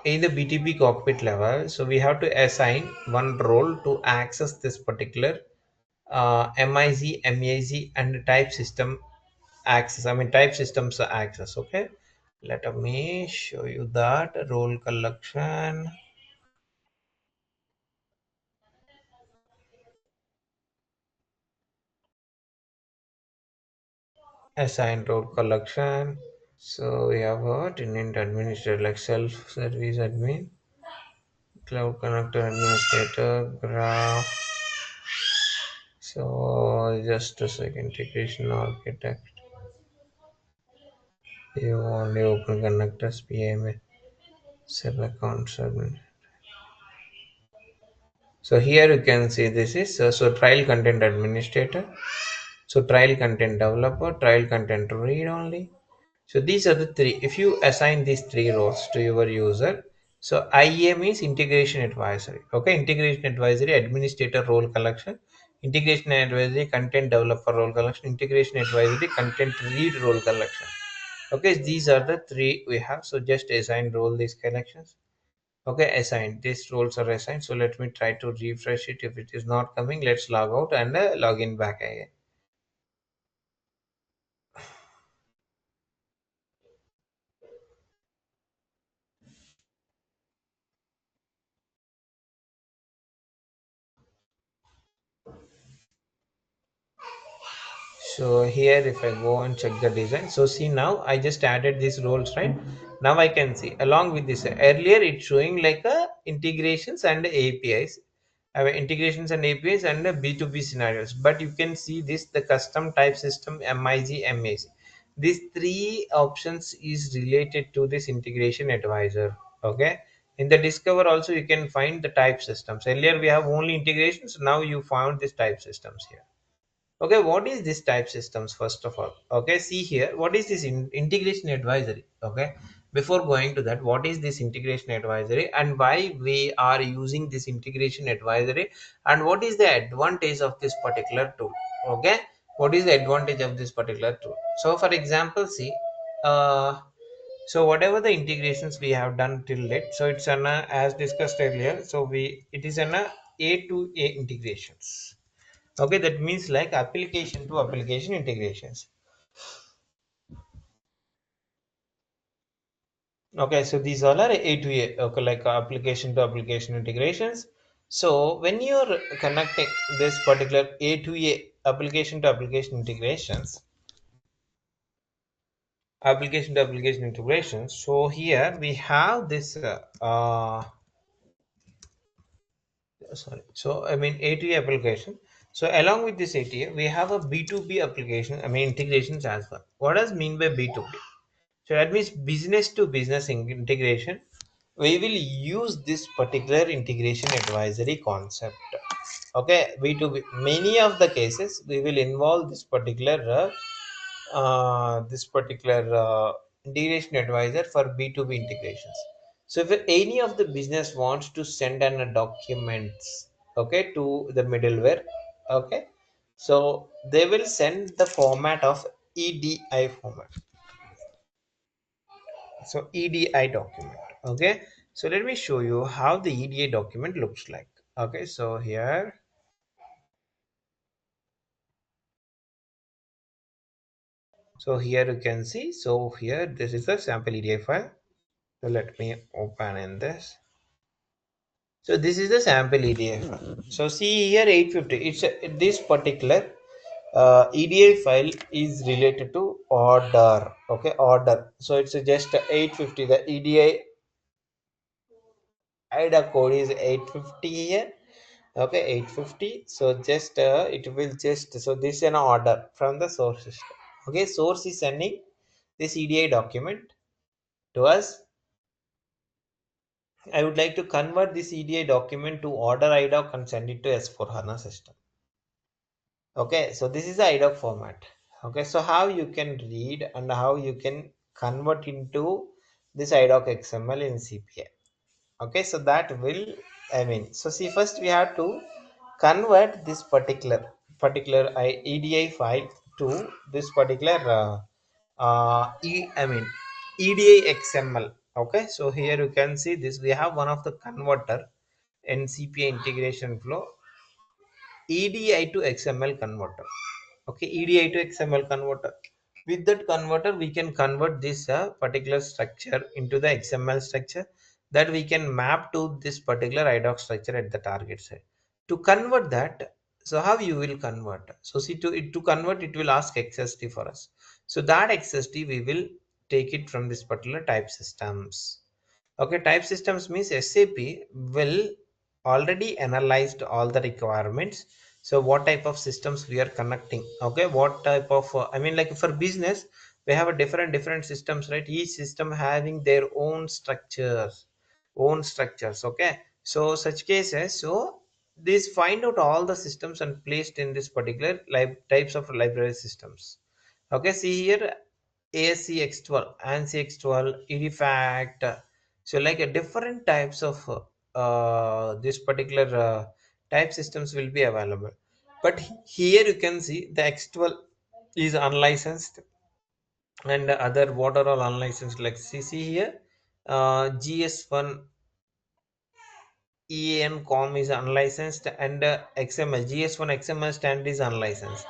In the BTP cockpit level, so we have to assign one role to access this particular MIG, MEIG, and type system access. Type systems access. Okay. Let me show you that role collection. Assign role collection. So we have a tenant administrator like self-service admin, cloud connector administrator, graph. So just a second, integration architect. You only open connectors, PMA, sub accounts admin. So here you can see this is so trial content administrator. So trial content developer, trial content read only. So these are the three. If you assign these three roles to your user, so IAM means integration advisory. Okay, integration advisory, administrator role collection, integration advisory, content developer role collection, integration advisory, content read role collection. Okay, these are the three we have. So just assign role these collections. Okay, assigned. These roles are assigned. So let me try to refresh it. If it is not coming, let's log out and log in back again. So here if I go and check the design, so see now I just added these roles, right? Now I can see along with this earlier it's showing like a integrations and APIs, integrations and APIs and B2B scenarios, but you can see this the custom type system MIG MAC. These three options is related to this integration advisor. Okay, in the discover also you can find the type systems. Earlier we have only integrations, now you found this type systems here. Okay, what is this type systems first of all? Okay, see here, what is this integration advisory? Okay, before going to that, what is this integration advisory and why we are using this integration advisory and what is the advantage of this particular tool? Okay, what is the advantage of this particular tool? So, for example, see, so whatever the integrations we have done till date, so it's an as discussed earlier. So it is an A to A integrations. Okay, that means like application to application integrations. Okay, so these all are A to A, okay, like application to application integrations. So when you're connecting this particular A to A application to application integrations, so here we have this sorry, so I mean A to A application. So along with this ATA, we have a B2B application, I mean integrations as well. What does mean by B2B? So that means business to business integration. We will use this particular integration advisory concept. Okay, B2B. Many of the cases we will involve this particular integration advisor for B2B integrations. So if any of the business wants to send an documents, okay, to the middleware, okay, so they will send the format of EDI format. So EDI document. Okay, so let me show you how the EDI document looks like. Okay, so here, you can see. So here this is the sample EDI file. So let me open in this. So this is the sample EDI file. So see here 850. This particular EDI file is related to order. Okay, order. So it's just 850. The EDI IDA code is 850 here. Okay, 850. So just it will just so this is an order from the source system. Okay, source is sending this EDI document to us. I would like to convert this EDI document to order IDOC and send it to S4 HANA system. Okay, so this is the IDOC format. Okay, so how you can read and how you can convert into this IDOC XML in CPI. Okay, so that will, I mean, so see, first we have to convert this particular EDI file to this particular I mean EDI XML. Okay, so here you can see this, we have one of the converter in CPI integration flow, EDI to XML converter. Okay, EDI to XML converter. With that converter we can convert this particular structure into the XML structure that we can map to this particular IDOC structure at the target site. To convert that, so how you will convert? So see, to convert, it will ask XST for us. So that XST we will take it from this particular type systems. Okay, type systems means SAP will already analyzed all the requirements. So what type of systems we are connecting, okay, what type of I mean, like for business we have a different systems, right? Each system having their own structures, okay. So such cases, so this find out all the systems and placed in this particular types of library systems. Okay, see here, ASCX12, ANSI-X12, EDFACT. So like a different types of this particular type systems will be available. But here you can see the X12 is unlicensed, and other what are all unlicensed, like CC here, GS1 EAN.com is unlicensed, and XML GS1 XML stand is unlicensed.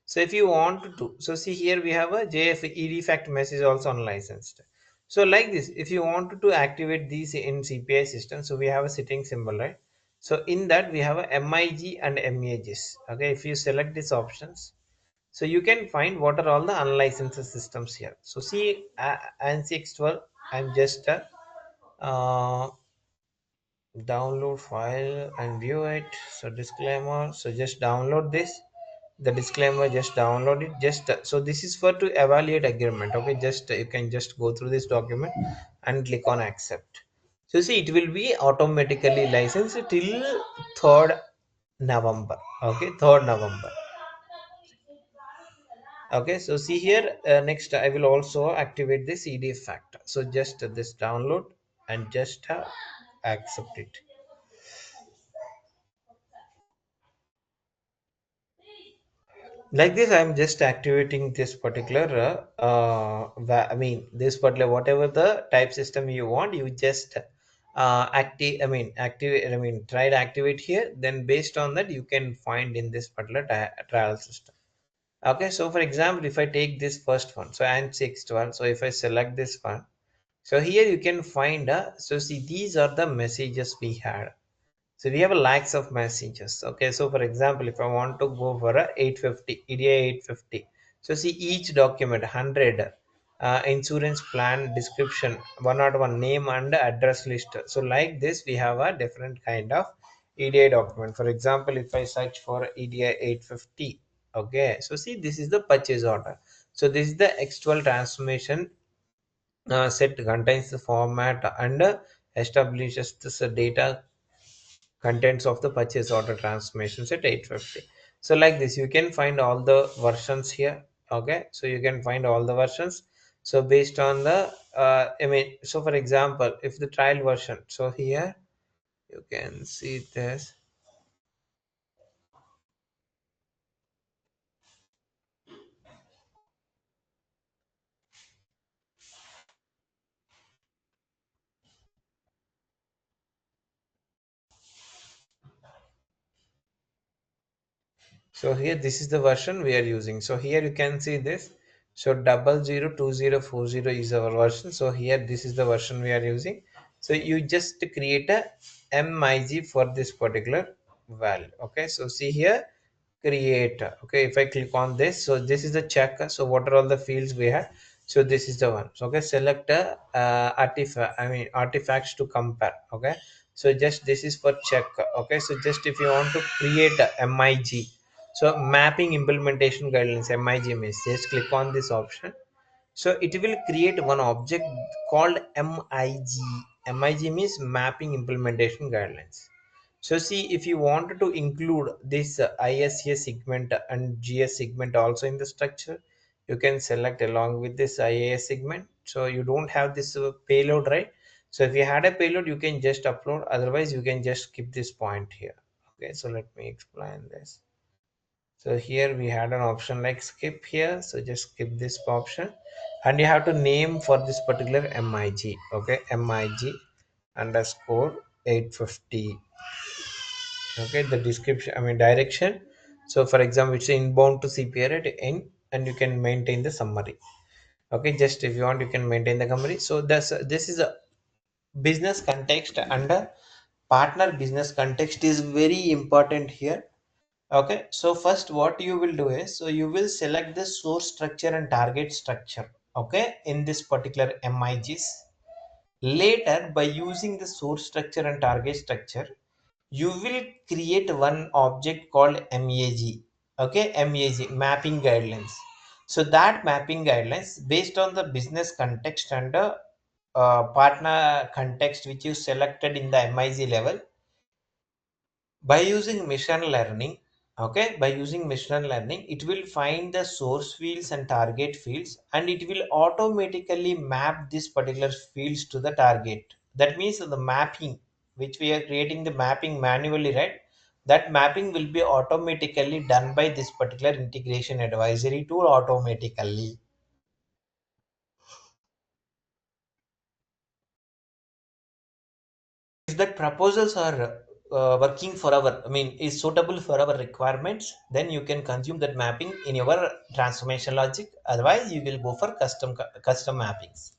So if you want to, so see here we have a JF EDFACT message also unlicensed. So like this, if you want to activate these in CPI system, so we have a setting symbol, right? So in that we have a MIG and MAGs. Okay, if you select these options, so you can find what are all the unlicensed systems here. So see, ANSI X12, I'm just download file and view it. So disclaimer, so just download this, the disclaimer, just download it, just so this is for to evaluate agreement, okay. Just you can just go through this document and click on accept. So see, it will be automatically licensed till 3rd November, okay, 3rd November. Okay, so see here, next I will also activate this EDF factor. So just this download and just accept it. Like this, I'm just activating this particular I mean this particular, whatever the type system you want, you just activate, I mean try to activate here, then based on that you can find in this particular trial system. Okay, so for example, if I take this first one, so and 612, so if I select this one, so here you can find so see, these are the messages we had. So we have a lakhs of messages. Okay, so for example, if I want to go for a 850 EDI 850, so see each document 100 insurance plan description 101 name and address list. So like this, we have a different kind of EDI document. For example, if I search for EDI 850, okay, so see this is the purchase order. So this is the X12 transformation set contains the format and establishes this data contents of the purchase order transformations at 850. So like this you can find all the versions here. Okay, so you can find all the versions. So based on the I mean, so for example, if the trial version, so here you can see this. So here this is the version we are using. So here you can see this. So 002040 is our version. So here this is the version we are using. So you just create a MIG for this particular value. Okay, so see here, create. Okay, if I click on this, so this is the check. So what are all the fields we have? So this is the one. So okay, select a artifact, I mean artifacts to compare. Okay, so just this is for check. Okay, so just if you want to create a MIG, so mapping implementation guidelines, MIG means, just click on this option. So it will create one object called MIG. MIG means mapping implementation guidelines. So see, if you wanted to include this ISA segment and GS segment also in the structure, you can select along with this IAS segment. So you don't have this payload, right? So if you had a payload, you can just upload. Otherwise, you can just skip this point here. Okay, so let me explain this. So here we had an option like skip here. So just skip this option, and you have to name for this particular MIG. Okay, MIG underscore 850. Okay, the description, I mean direction. So for example, it's inbound to CPR at in and you can maintain the summary. Okay, just if you want you can maintain the summary. So this is a business context, and a partner business context is very important here. Okay, so first what you will do is, so you will select the source structure and target structure, okay, in this particular MIGs. Later, by using the source structure and target structure, you will create one object called MAG. Okay, MAG, mapping guidelines. So that mapping guidelines based on the business context and the partner context which you selected in the MIG level, by using machine learning. Okay, by using machine learning, it will find the source fields and target fields, and it will automatically map this particular fields to the target. That means the mapping which we are creating the mapping manually, right? That mapping will be automatically done by this particular integration advisory tool automatically. If that proposals are working for our, I mean is suitable for our requirements, then you can consume that mapping in your transformation logic. Otherwise you will go for custom mappings.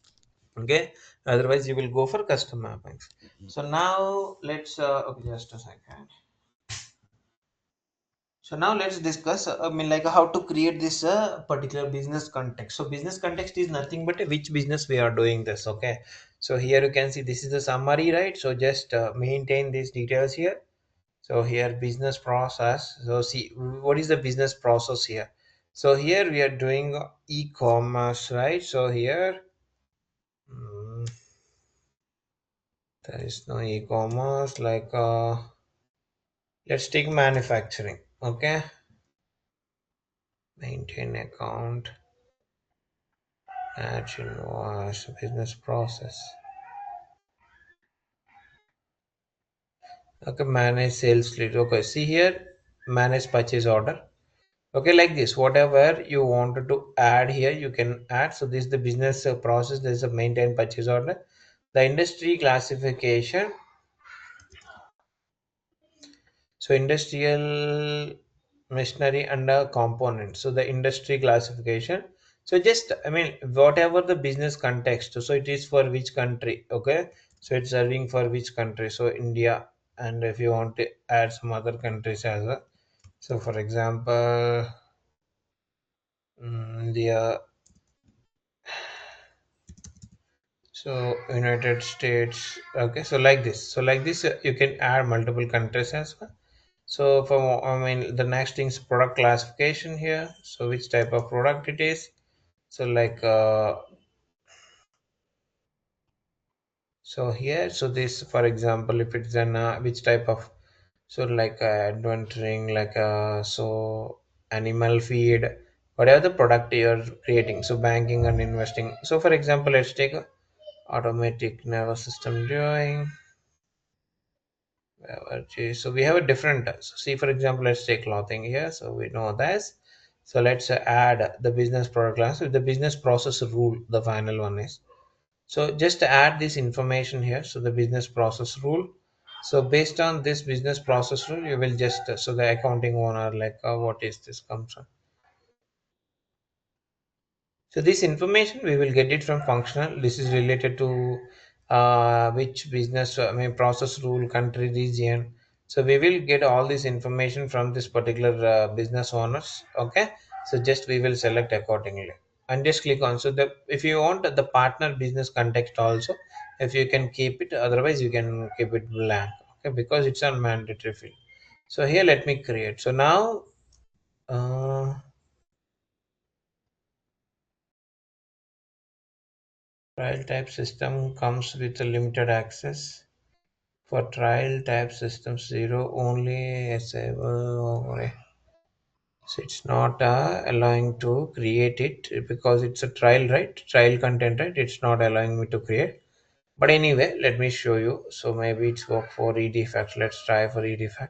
Okay, otherwise you will go for custom mappings. So now let's okay, just a second. So now let's discuss, I mean, like how to create this particular business context. So business context is nothing but which business we are doing this. Okay. So here you can see this is the summary, right? So just maintain these details here. So here business process. So see what is the business process here. So here we are doing e-commerce, right? So here mm, there is no e-commerce like let's take manufacturing. Okay, maintain account. Add invoice, business process. Okay, manage sales lead. Okay, see here, manage purchase order. Okay, like this, whatever you wanted to add here, you can add. So this is the business process. This is a maintain purchase order. The industry classification. So industrial machinery under component. So the industry classification. So just I mean whatever the business context. So it is for which country. Okay. So it's serving for which country. So India, and if you want to add some other countries as well. So for example, India. So United States. Okay. So like this. So like this, you can add multiple countries as well. So for I mean the next thing is product classification here. So which type of product it is. So like so here, so this for example if it's an which type of, so like adventuring like so animal feed, whatever the product you're creating. So banking and investing. So for example let's take a automatic nervous system doing. So we have a different, so see for example let's take clothing here, so we know this. So let's add the business product class with the business process rule, the final one is. So just add this information here, so the business process rule. So based on this business process rule you will just so the accounting owner like what is this comes from. So this information we will get it from functional. This is related to which business, I mean process rule, country, region. So we will get all this information from this particular business owners. Okay. So just we will select accordingly and just click on. So the if you want the partner business context also, if you can keep it, otherwise you can keep it blank. Okay, because it's a mandatory field. So here let me create. So now. Trial type system comes with a limited access. For trial type system 0 only disable over. So it's not allowing to create it because it's a trial, right? Trial content, right? It's not allowing me to create. But anyway, let me show you. So maybe it's work for edfact. Let's try for edfact.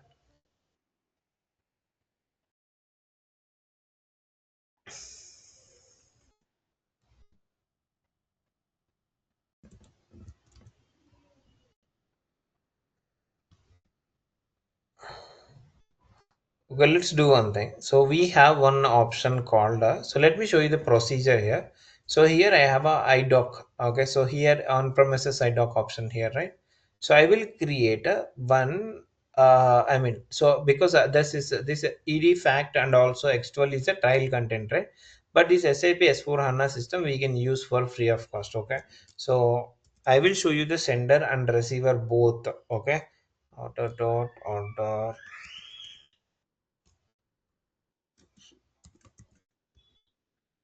Okay, let's do one thing. So we have one option called, so let me show you the procedure here. So here I have a idoc. Okay, so here on premises idoc option here, right? So I will create a one, I mean, so because this ed fact and also x12 is a trial content, right? But this SAP S4 HANA system we can use for free of cost. Okay, so I will show you the sender and receiver both. Okay, order.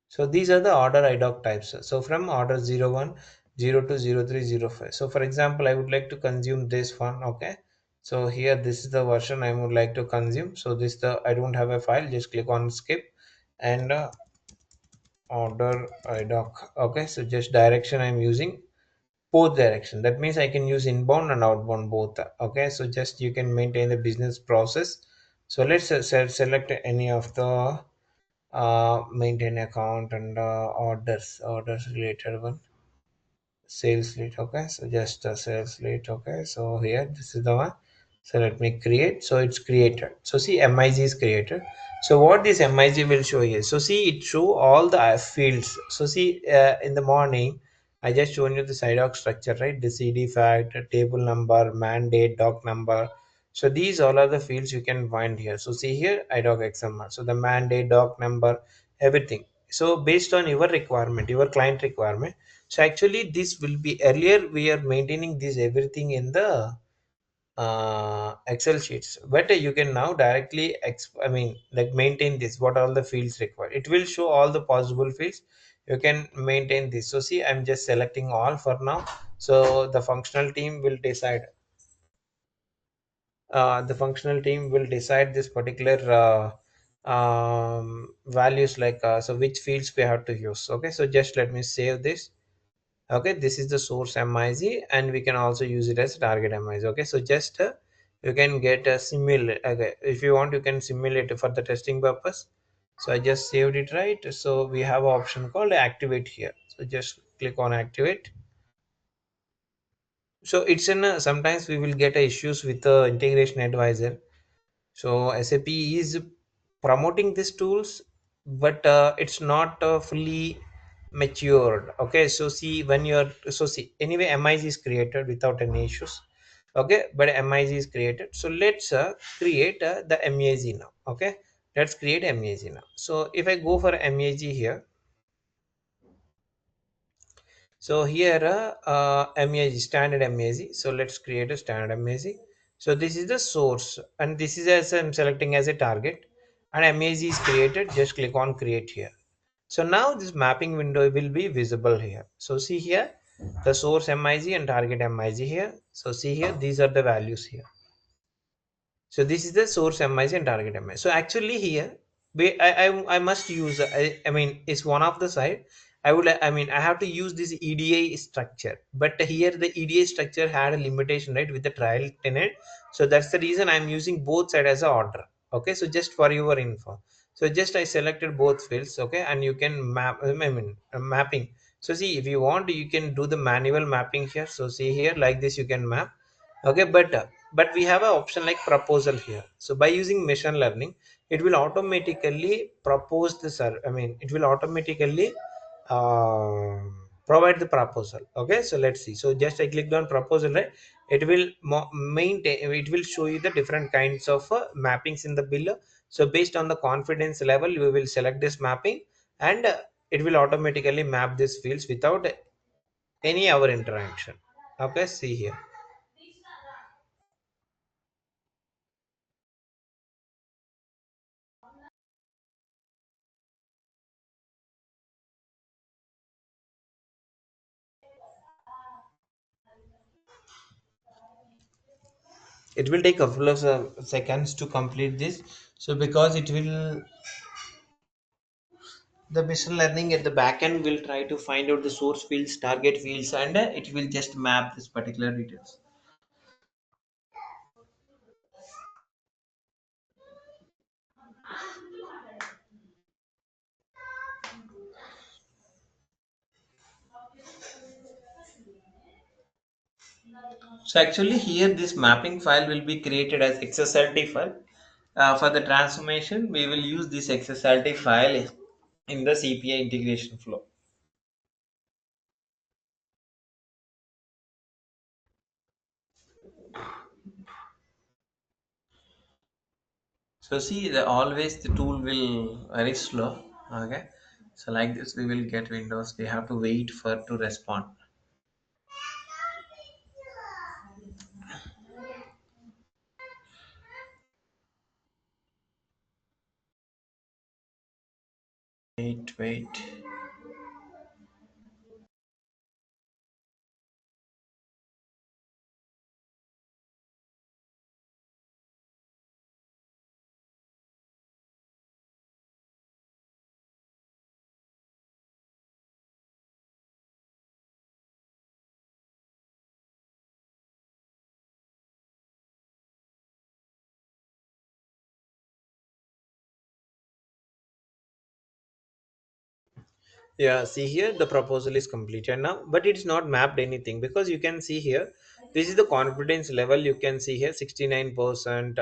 So these are the order IDOC types. So from order 01, 02, 03, 05. So for example, I would like to consume this one. Okay. So here, this is the version I would like to consume. So this the I don't have a file. Just click on skip and order IDOC. Okay. So just direction I'm using both direction. That means I can use inbound and outbound both. Okay. So just you can maintain the business process. So let's select any of the maintain account and orders related one, sales lead. Okay, so just a sales lead. Okay, so here this is the one. So let me create. So it's created. So see, MIG is created. So what this MIG will show you, so see, it show all the fields. So see, in the morning I just shown you the SIDOC structure, right? The CD fact, table number, mandate, doc number. So these all are the fields you can find here. So see here, IDOC XMR. So the mandate, doc number, everything. So based on your requirement, your client requirement. So actually this will be, earlier we are maintaining this everything in the Excel sheets, but you can now directly I mean, like, maintain this, what all the fields required. It will show all the possible fields. You can maintain this. So see, I'm just selecting all for now. So the functional team will decide, this particular values, like, so which fields we have to use. Okay, so just let me save this. Okay, this is the source MIG, and we can also use it as target MIG. Okay, so just you can get a simulate. Okay, if you want, you can simulate for the testing purpose. So I just saved it, right? So we have an option called activate here. So just click on activate. So it's in sometimes we will get issues with the integration advisor. So SAP is promoting these tools, but it's not fully matured. Okay, so see, when you're, so see, anyway, MIG is created without any issues. Okay, but MIG is created. So let's create the MAG now. Okay, let's create MAG now. So if I go for MAG here, so here MAG, standard MAG. So let's create a standard MAG. So this is the source, and this is as I'm selecting as a target, and MAG is created. Just click on create here. So now this mapping window will be visible here. So see here, the source MIG and target MIG here. So see here, these are the values here. So this is the source MIC and target MIC. So actually here, I must use, I mean, it's one of the side. I mean, I have to use this EDA structure, but here the EDA structure had a limitation, right, with the trial tenant. So that's the reason I'm using both side as a order. Okay, so just for your info. So just I selected both fields. Okay, and you can map, I mean, mapping. So see, if you want, you can do the manual mapping here. So see here, like this, you can map. Okay, but we have an option like proposal here. So by using machine learning, it will automatically propose the I mean, it will automatically provide the proposal. Okay, so let's see. So just I clicked on proposal, right? It will maintain, it will show you the different kinds of mappings in the below. So based on the confidence level, you will select this mapping, and it will automatically map these fields without any our interaction. Okay, see here. It will take a couple of seconds to complete this. So because it will, the machine learning at the back end will try to find out the source fields, target fields, and it will just map this particular details. So actually here this mapping file will be created as XSLT file, For the transformation, we will use this XSLT file in the CPI integration flow. So see, always the tool will very slow. Okay, so like this, we will get Windows. We have to wait for to respond. Wait, wait. Yeah, see here the proposal is completed now, but it's not mapped anything because you can see here this is the confidence level. You can see here 69% and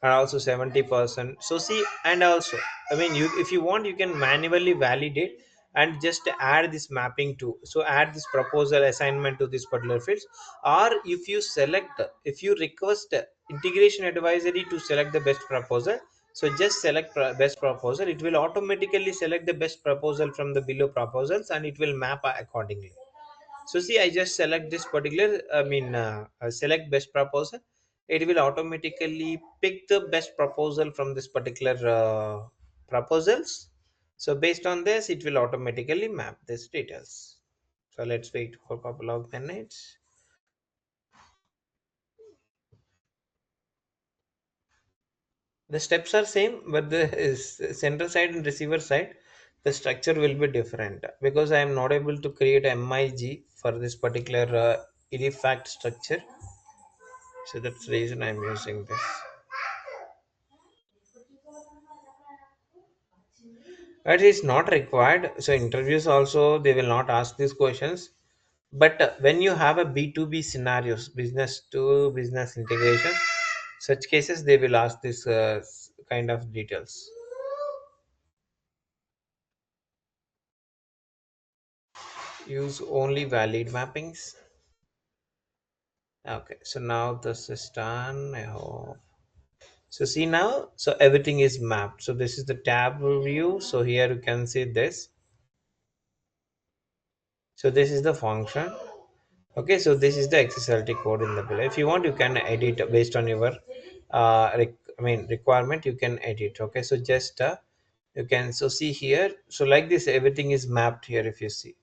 also 70%. So see, and also I mean you if you want you can manually validate and just add this mapping to, so add this proposal assignment to this particular fields, or if you select, if you request integration advisory to select the best proposal, so just select best proposal. It will automatically select the best proposal from the below proposals and it will map accordingly. So see, I just select this particular, select best proposal. It will automatically pick the best proposal from this particular proposals. So based on this, it will automatically map this details. So let's wait for a couple of minutes. The steps are same, but the center side and receiver side, the structure will be different because I am not able to create MIG for this particular EDFACT structure. So that's the reason I'm using this. It is not required. So interviews also they will not ask these questions. But when you have a B2B scenarios, business to business integration, such cases they will ask this kind of details. Use only valid mappings. Okay, so now this is done. I hope. So see now, so everything is mapped. So this is the tab view. So here you can see this. So this is the function. Okay, so this is the XSLT code in the below. If you want, you can edit based on your requirement. You can edit. Okay, so just you can so see here. So like this, everything is mapped here. If you see.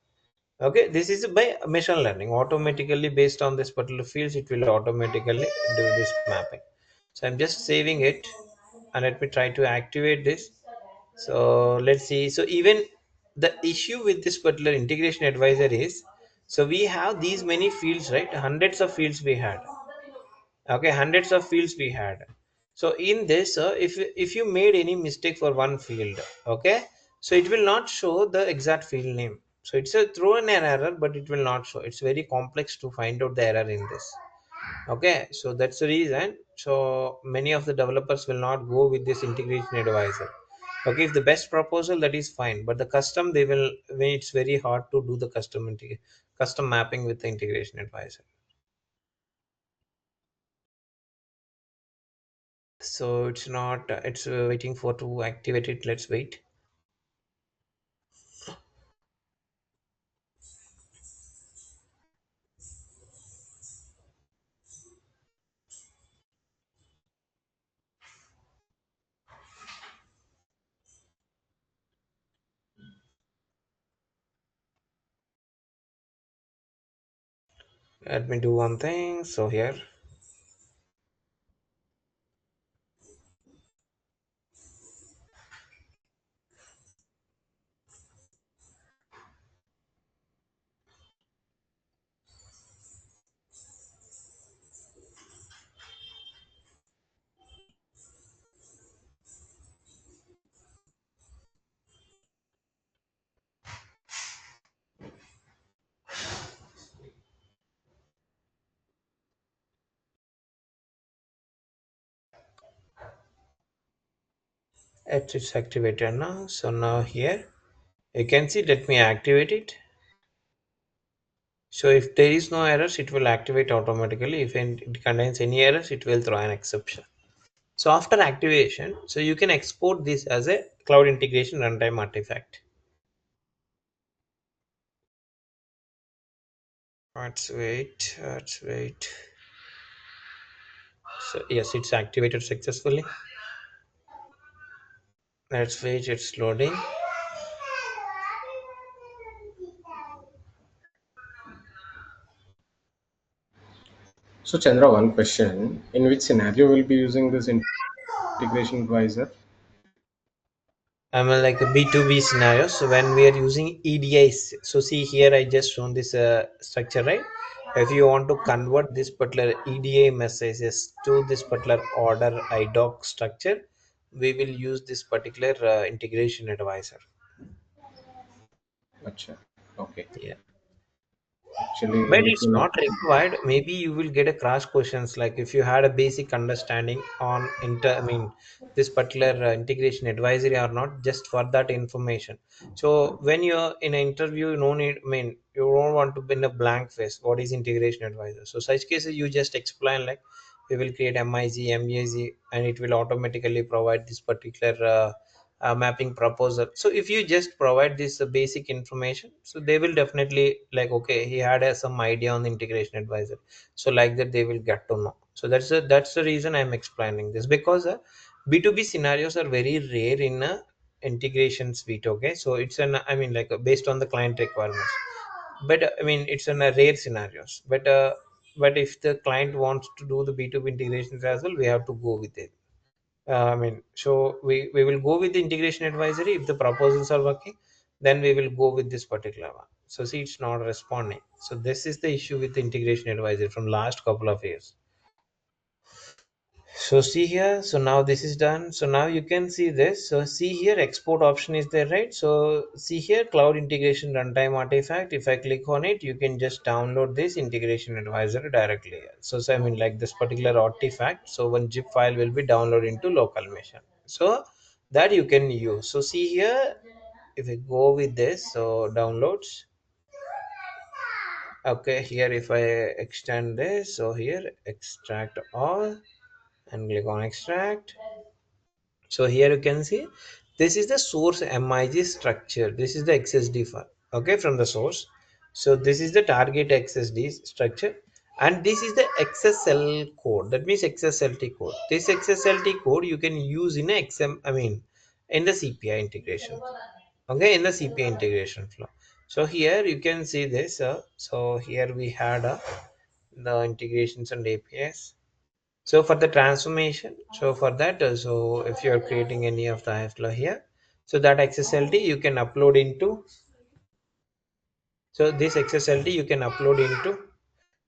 Okay, this is by machine learning automatically based on this particular fields. It will automatically do this mapping. So I'm just saving it and let me try to activate this. So let's see. So even the issue with this particular integration advisor is, so we have these many fields, right? Hundreds of fields we had. Okay, hundreds of fields we had. So in this, if you made any mistake for one field, okay, so it will not show the exact field name. So it's a throw in an error, but it will not show. It's very complex to find out the error in this. Okay, so that's the reason. So many of the developers will not go with this integration advisor. Okay, if the best proposal, that is fine, but the custom they will, when it's very hard to do the custom mapping with the integration advisor. So it's not it's waiting for to activate it. Let's wait. Let me do one thing. So here, It's activated now. So now here you can see, let me activate it. So if there is no errors, it will activate automatically. If it contains any errors, it will throw an exception. So after activation, so you can export this as a cloud integration runtime artifact. Let's wait. Let's wait. So yes, it's activated successfully. Let's wait. It's loading.
So Chandra, one question: in which scenario will be using this integration advisor?
I'm like a B2B scenario. So when we are using EDIs, so see here I just shown this structure, right? If you want to convert this particular EDI messages to this particular order IDOC structure, we will use this particular integration advisor.
Acha. Okay.
Yeah. But
Actually,
it's not required. Maybe you will get a crash questions like if you had a basic understanding on this particular integration advisory or not, just for that information. So when you're in an interview, no need. You don't want to be in a blank face. What is integration advisor? So such cases you just explain like we will create MIZ, MAZ, and it will automatically provide this particular. Mapping proposal. So if you just provide this basic information, so they will definitely like, okay, he had some idea on the integration advisor, so like that they will get to know. So that's the reason I'm explaining this, because B2B scenarios are very rare in a integration suite. Okay, so it's an like based on the client requirements, but it's in a rare scenarios, but if the client wants to do the B2B integrations as well, we have to go with it. So we will go with the integration advisory. If the proposals are working, then we will go with this particular one. So see, it's not responding. So this is the issue with the integration advisory from last couple of years. So see here, so now this is done. So now you can see this. So see here, export option is there, right? So see here, cloud integration runtime artifact. If I click on it, you can just download this integration advisor directly. So like this particular artifact. So one zip file will be downloaded into local machine. So that you can use. So see here, if we go with this, so downloads. Okay, here if I extend this, so here extract all and click on extract. So here you can see this is the source MIG structure. This is the XSD file. Okay, from the source. So this is the target XSD structure, and this is the XSL code. That means XSLT code. This XSLT code you can use in a XM. In the CPI integration. Okay, in the CPI integration flow. So here you can see this. So here we had the integrations and APIs. So for the transformation, so for that, so if you're creating any of the flow here, so that XSLT you can upload into, so this XSLT you can upload into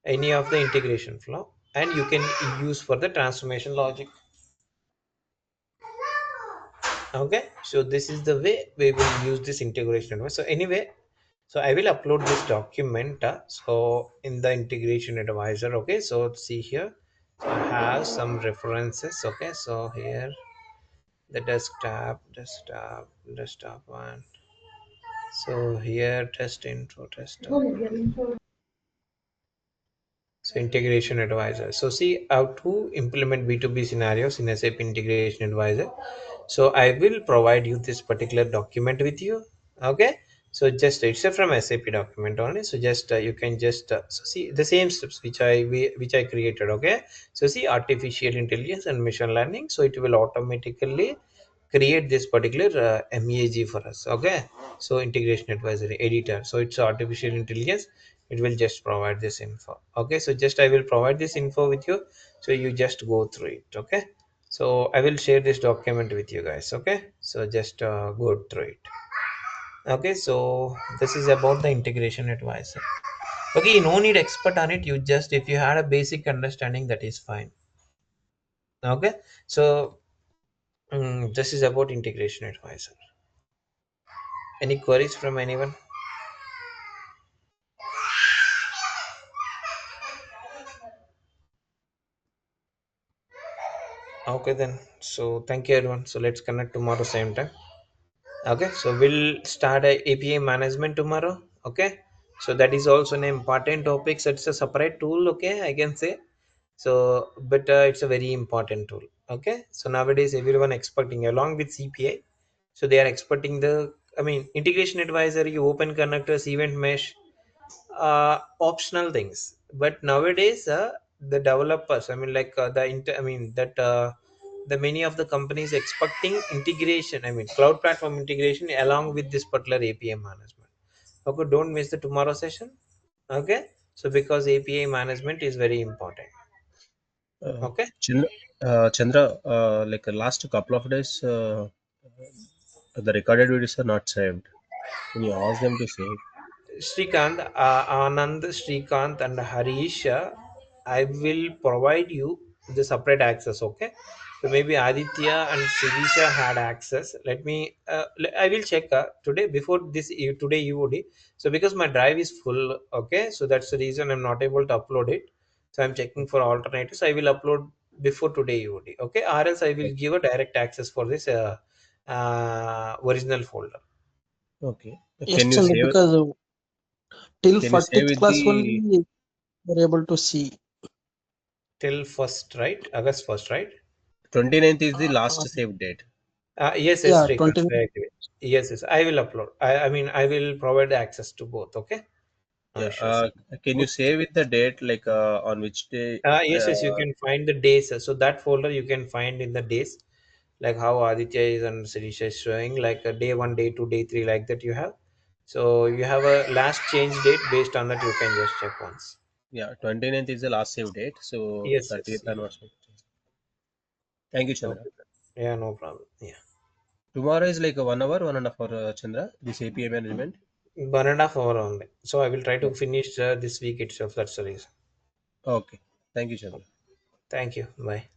any of the integration flow, and you can use for the transformation logic. Okay, so this is the way we will use this integration. So anyway, so I will upload this document. So in the integration advisor. Okay, so see here, so I have some references. Okay, so here the desktop one. So here test intro desktop. So integration advisor. So see how to implement B2B scenarios in SAP integration advisor. So I will provide you this particular document with you. Okay, so just it's a from SAP document only. So just you can just so see the same steps which I created. Okay, so see artificial intelligence and machine learning, so it will automatically create this particular MEAG for us. Okay, so integration advisory editor, so it's artificial intelligence, it will just provide this info. Okay, so just I will provide this info with you, so you just go through it. Okay, so I will share this document with you guys. Okay, so just go through it. Okay, so this is about the integration advisor. Okay, you no need expert on it, you just if you had a basic understanding, that is fine. Okay, so this is about integration advisor. Any queries from anyone? Okay then. So thank you everyone. So let's connect tomorrow same time. Okay, so we'll start a API management tomorrow. Okay, so that is also an important topic. So it's a separate tool. Okay, I can say so, but it's a very important tool. Okay, so nowadays everyone expecting along with CPI, so they are expecting the, I mean, integration advisory, open connectors, event mesh, optional things. But nowadays the developers, I mean, like I mean that the many of the companies expecting integration, I mean cloud platform integration along with this particular API management. Okay, don't miss the tomorrow session. Okay, so because API management is very important. Okay.
Chandra, like last couple of days, the recorded videos are not saved. Can you ask them to save?
Srikanth, Anand, Srikanth, and Harish, I will provide you the separate access. Okay, so maybe Aditya and Sirisha had access. Let me. I will check today before this today EOD. So because my drive is full. Okay, so that's the reason I'm not able to upload it. So I'm checking for alternatives. I will upload before today EOD. Okay, or else I will give a direct access for this original folder.
Okay.
Yes, Chandra, because till
Can you save
40th
with
class
the
only we're able to see.
Till first, right? August 1st, right?
29th is the
Uh,
last save date?
Yes, yes,
yeah,
Srikanth,
20.
I agree. Yes, yes, I will upload. I mean, I will provide the access to both. Okay, no
Yeah.
issues.
Can you save with the date, like on which day?
Yes, yes, you can find the days. So that folder you can find in the days, like how Aditya is and Sirisha is showing, like day one, day two, day three, like that you have. So you have a last change date. Based on that, you can just check once.
Yeah, 29th is the last save date. So
Yes, yes,
30th
yeah.
onwards. Thank you, Chandra.
Okay. Yeah, no problem. Yeah,
Tomorrow is like a 1 hour, 1.5 hour, Chandra. This API management.
1.5 hour only. So I will try to
Oh,
finish this week itself. That's the reason.
okay. Thank you, Chandra.
Thank you. Bye.